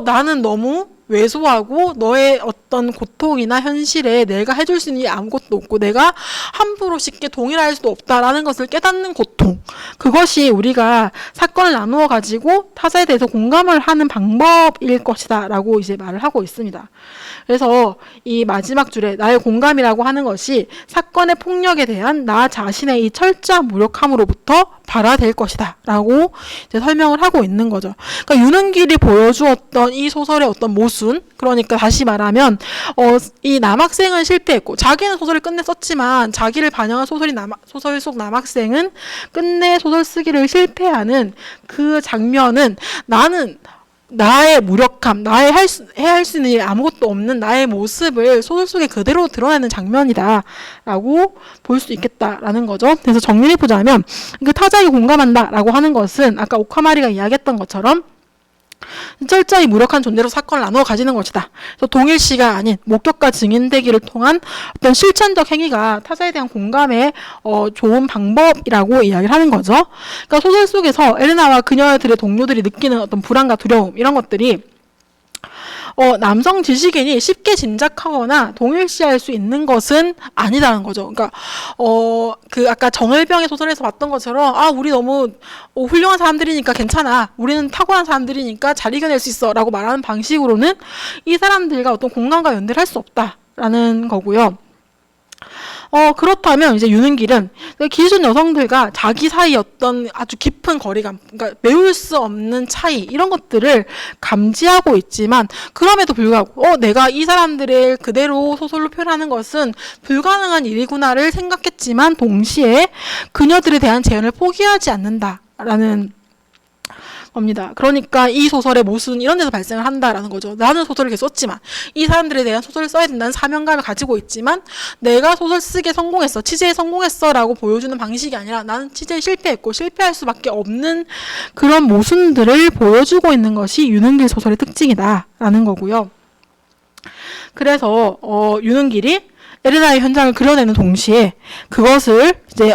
나는 너무 왜소하고 너의 어떤 고통이나 현실에 내가 해줄 수 있는 게 아무것도 없고 내가 함부로 쉽게 동일할 수도 없다라는 것을 깨닫는 고통, 그것이 우리가 사건을 나누어 가지고 타자에 대해서 공감을 하는 방법일 것이다 라고 이제 말을 하고 있습니다. 그래서 이 마지막 줄에 나의 공감이라고 하는 것이 사건의 폭력에 대한 나 자신의 이 철저한 무력함으로부터 발화될 것이다 라고 이제 설명을 하고 있는 거죠. 그러니까 유능길이 보여주었던 이 소설의 어떤 모순, 그러니까 다시 말하면 이 남학생은 실패했고 자기는 소설을 끝내 썼지만 자기를 반영한 소설 속 남학생은 끝내 소설 쓰기를 실패하는 그 장면은 나의 무력함, 해야 할 수 있는 일 아무것도 없는 나의 모습을 소설 속에 그대로 드러내는 장면이다 라고 볼 수 있겠다라는 거죠. 그래서 정리를 해보자면 그 타자에게 공감한다 라고 하는 것은 아까 오카마리가 이야기했던 것처럼 철저히 무력한 존재로 사건을 나누어 가지는 것이다. 그래서 동일시가 아닌 목격과 증인되기를 통한 어떤 실천적 행위가 타자에 대한 공감의 좋은 방법이라고 이야기를 하는 거죠. 그러니까 소설 속에서 에레나와 그녀들의 동료들이 느끼는 어떤 불안과 두려움 이런 것들이 남성 지식인이 쉽게 짐작하거나 동일시할 수 있는 것은 아니다는 거죠. 그러니까 그 아까 정을병의 소설에서 봤던 것처럼 우리 너무 훌륭한 사람들이니까 괜찮아. 우리는 탁월한 사람들이니까 잘 이겨낼 수 있어 라고 말하는 방식으로는 이 사람들과 어떤 공감과 연대를 할 수 없다라는 거고요. 그렇다면 이제 유능길은 기준 여성들과 자기 사이 어떤 아주 깊은 거리감, 그러니까 메울 수 없는 차이 이런 것들을 감지하고 있지만 그럼에도 불구하고 내가 이 사람들을 그대로 소설로 표현하는 것은 불가능한 일이구나를 생각했지만 동시에 그녀들에 대한 제안을 포기하지 않는다라는 겁니다. 그러니까 이 소설의 모순 이런 데서 발생을 한다라는 거죠. 나는 소설을 계속 썼지만 이 사람들에 대한 소설을 써야 된다는 사명감을 가지고 있지만 내가 소설 쓰기에 성공했어, 취재에 성공했어 라고 보여주는 방식이 아니라 나는 취재에 실패했고 실패할 수밖에 없는 그런 모순들을 보여주고 있는 것이 유능길 소설의 특징이다 라는 거고요. 그래서 유능길이 에레나의 현장을 그려내는 동시에 그것을 이제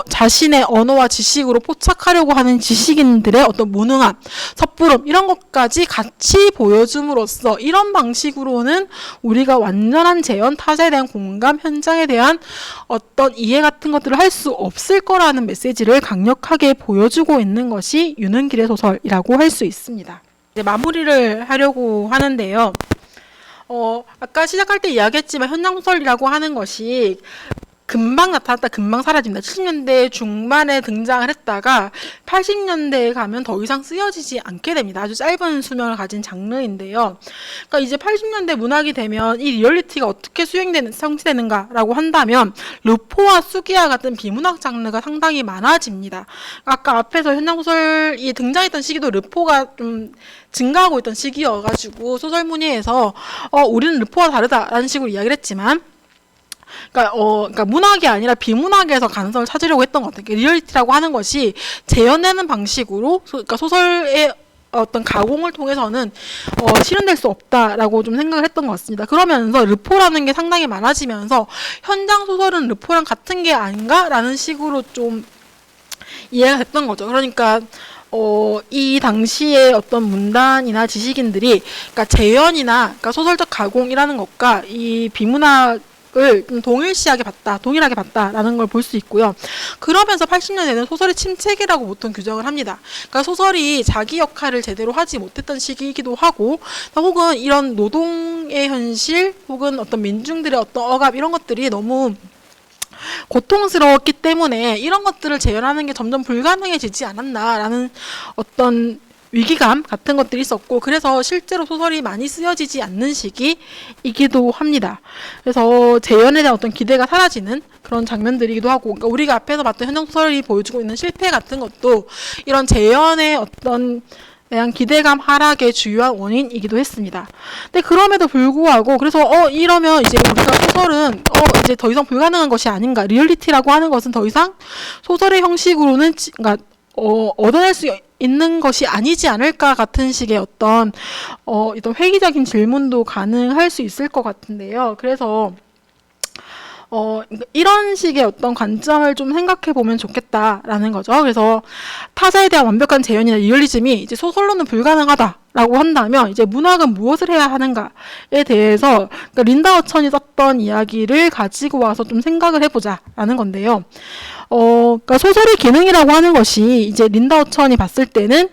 자신의 언어와 지식으로 포착하려고 하는 지식인들의 어떤 무능함, 섣부름 이런 것까지 같이 보여줌으로써 이런 방식으로는 우리가 완전한 재현, 타자에 대한 공감, 현장에 대한 어떤 이해 같은 것들을 할 수 없을 거라는 메시지를 강력하게 보여주고 있는 것이 윤은길의 소설이라고 할 수 있습니다. 이제 마무리를 하려고 하는데요. 아까 시작할 때 이야기했지만 현장소설이라고 하는 것이 금방 나타났다 금방 사라집니다. 70년대 중반에 등장을 했다가 80년대에 가면 더 이상 쓰여지지 않게 됩니다. 아주 짧은 수명을 가진 장르인데요. 그러니까 이제 80년대 문학이 되면 이 리얼리티가 어떻게 성취되는가라고 한다면 르포와 수기야 같은 비문학 장르가 상당히 많아집니다. 아까 앞에서 현장소설이 등장했던 시기도 르포가 좀 증가하고 있던 시기여가지고 소설문의에서 우리는 르포와 다르다라는 식으로 이야기를 했지만 그러니까 문학이 아니라 비문학에서 가능성을 찾으려고 했던 것 같아요. 리얼리티라고 하는 것이 재현되는 방식으로, 그러니까 소설의 어떤 가공을 통해서는 실현될 수 없다라고 좀 생각을 했던 것 같습니다. 그러면서 르포라는 게 상당히 많아지면서 현장 소설은 르포랑 같은 게 아닌가라는 식으로 좀 이해가 됐던 거죠. 그러니까 이 당시에 어떤 문단이나 지식인들이 그러니까 재현이나 그러니까 소설적 가공이라는 것과 이 비문학 을 동일하게 봤다라는 걸 볼 수 있고요. 그러면서 80년대는 소설의 침체기라고 보통 규정을 합니다. 그러니까 소설이 자기 역할을 제대로 하지 못했던 시기이기도 하고, 혹은 이런 노동의 현실, 혹은 어떤 민중들의 어떤 억압 이런 것들이 너무 고통스러웠기 때문에 이런 것들을 재현하는 게 점점 불가능해지지 않았나라는 어떤 위기감 같은 것들이 있었고, 그래서 실제로 소설이 많이 쓰여지지 않는 시기이기도 합니다. 그래서 재현에 대한 어떤 기대가 사라지는 그런 장면들이기도 하고, 그러니까 우리가 앞에서 봤던 현장소설이 보여주고 있는 실패 같은 것도 이런 재현의 어떤 대한 기대감 하락의 주요한 원인이기도 했습니다. 근데 그럼에도 불구하고 그래서 이러면 이제 우리가 소설은 이제 더 이상 불가능한 것이 아닌가, 리얼리티라고 하는 것은 더 이상 소설의 형식으로는 그러니까 얻어낼 수 있는 것이 아니지 않을까 같은 식의 어떤 회의적인 질문도 가능할 수 있을 것 같은데요. 그래서 이런 식의 어떤 관점을 좀 생각해 보면 좋겠다라는 거죠. 그래서 타자에 대한 완벽한 재현이나 리얼리즘이 이제 소설로는 불가능하다라고 한다면 이제 문학은 무엇을 해야 하는가에 대해서 그러니까 린다 어천이 썼던 이야기를 가지고 와서 좀 생각을 해보자라는 건데요. 그러니까 소설의 기능이라고 하는 것이 이제 린다 어천이 봤을 때는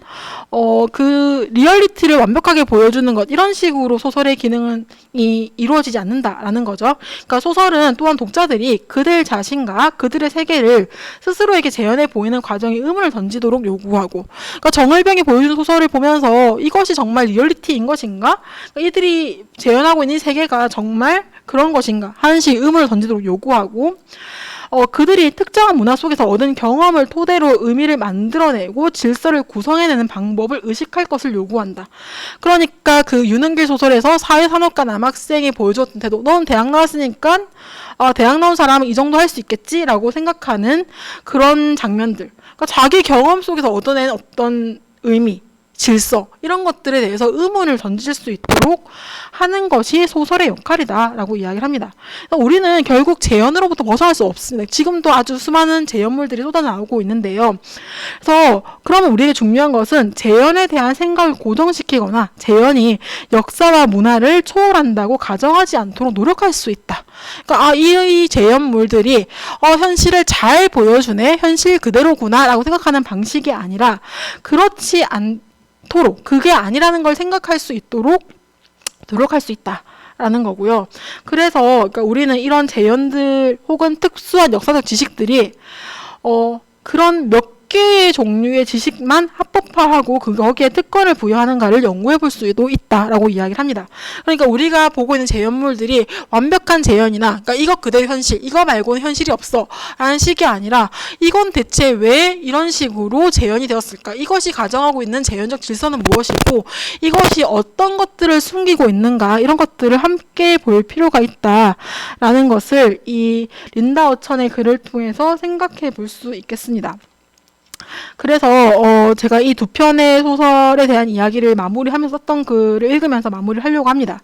그 리얼리티를 완벽하게 보여주는 것, 이런 식으로 소설의 기능은 이루어지지 않는다라는 거죠. 그러니까 소설은 또한 독자들이 그들 자신과 그들의 세계를 스스로에게 재현해 보이는 과정에 의문을 던지도록 요구하고, 그러니까 정을병이 보여주는 소설을 보면서 이것이 정말 리얼리티인 것인가? 그러니까 이들이 재현하고 있는 세계가 정말 그런 것인가? 하는 식의 의문을 던지도록 요구하고, 그들이 특정한 문화 속에서 얻은 경험을 토대로 의미를 만들어내고 질서를 구성해내는 방법을 의식할 것을 요구한다. 그러니까 그 윤은길 소설에서 사회산업과 남학생이 보여주었던 태도, 넌 대학 나왔으니까 대학 나온 사람은 이 정도 할 수 있겠지라고 생각하는 그런 장면들, 그러니까 자기 경험 속에서 얻어낸 어떤 의미, 질서 이런 것들에 대해서 의문을 던질 수 있도록 하는 것이 소설의 역할이다라고 이야기를 합니다. 우리는 결국 재현으로부터 벗어날 수 없습니다. 지금도 아주 수많은 재현물들이 쏟아나오고 있는데요. 그래서 그러면 우리에게 중요한 것은 재현에 대한 생각을 고정시키거나 재현이 역사와 문화를 초월한다고 가정하지 않도록 노력할 수 있다. 그러니까 이 재현물들이 현실을 잘 보여주네, 현실 그대로구나라고 생각하는 방식이 아니라 그렇지 않도록, 그게 아니라는 걸 생각할 수 있도록 노력할 수 있다라는 거고요. 그래서 그러니까 우리는 이런 재현들 혹은 특수한 역사적 지식들이 그런 몇 개의 종류의 지식만 합법화하고 거기에 특권을 부여하는가를 연구해 볼 수도 있다라고 이야기를 합니다. 그러니까 우리가 보고 있는 재현물들이 완벽한 재현이나 그러니까 이것 그대로 현실, 이거 말고는 현실이 없어 라는 식이 아니라 이건 대체 왜 이런 식으로 재현이 되었을까? 이것이 가정하고 있는 재현적 질서는 무엇이고 이것이 어떤 것들을 숨기고 있는가, 이런 것들을 함께 볼 필요가 있다라는 것을 이 린다 어천의 글을 통해서 생각해 볼 수 있겠습니다. 그래서 제가 이 두 편의 소설에 대한 이야기를 마무리하면서 썼던 글을 읽으면서 마무리를 하려고 합니다.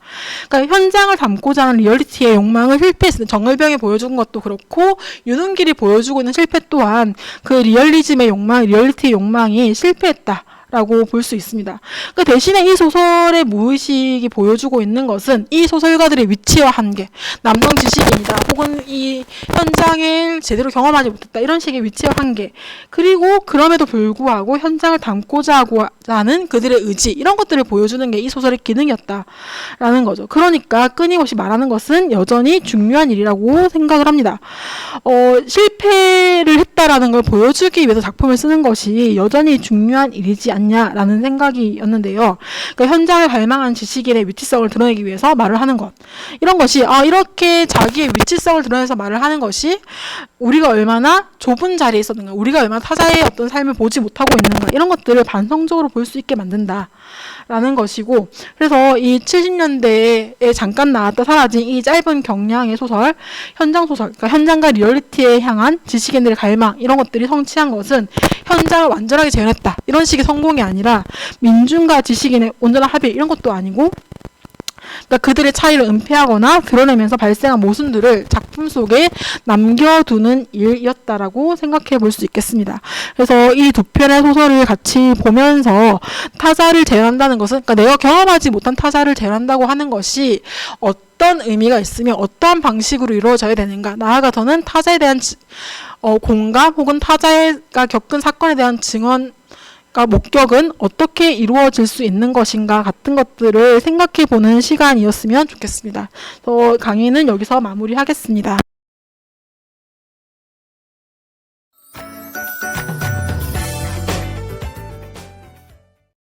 그러니까 현장을 담고자 하는 리얼리티의 욕망을 실패했을 때 정을병이 보여준 것도 그렇고 윤은길이 보여주고 있는 실패 또한 그 리얼리즘의 욕망, 리얼리티의 욕망이 실패했다. 라고 볼 수 있습니다. 그 대신에 이 소설의 무의식이 보여주고 있는 것은 이 소설가들의 위치와 한계, 남성 지식인이다, 혹은 이 현장을 제대로 경험하지 못했다, 이런 식의 위치와 한계, 그리고 그럼에도 불구하고 현장을 담고자 하는 그들의 의지, 이런 것들을 보여주는 게 이 소설의 기능이었다라는 거죠. 그러니까 끊임없이 말하는 것은 여전히 중요한 일이라고 생각을 합니다. 실패를 했다라는 걸 보여주기 위해서 작품을 쓰는 것이 여전히 중요한 일이지 않냐라는 생각이었는데요. 그러니까 현장을 갈망한 지식인의 위치성을 드러내기 위해서 말을 하는 것. 이런 것이 이렇게 자기의 위치성을 드러내서 말을 하는 것이 우리가 얼마나 좁은 자리에 있었는가, 우리가 얼마나 타자의 어떤 삶을 보지 못하고 있는가, 이런 것들을 반성적으로 볼 수 있게 만든다라는 것이고, 그래서 이 70년대에 잠깐 나왔다 사라진 이 짧은 경량의 소설, 현장 소설, 그러니까 현장과 리얼리티에 향한 지식인들의 갈망, 이런 것들이 성취한 것은 현장을 완전하게 재현했다, 이런 식의 성공이 아니라 민중과 지식인의 온전한 합의, 이런 것도 아니고, 그러니까 그들의 차이를 은폐하거나 드러내면서 발생한 모순들을 작품 속에 남겨두는 일이었다라고 생각해 볼 수 있겠습니다. 그래서 이 두 편의 소설을 같이 보면서 타자를 재현한다는 것은, 그러니까 내가 경험하지 못한 타자를 재현한다고 하는 것이 어떤 의미가 있으며 어떠한 방식으로 이루어져야 되는가, 나아가 더는 타자에 대한 공감, 혹은 타자가 겪은 사건에 대한 증언, 그러니까 목격은 어떻게 이루어질 수 있는 것인가 같은 것들을 생각해 보는 시간이었으면 좋겠습니다. 강의는 여기서 마무리하겠습니다.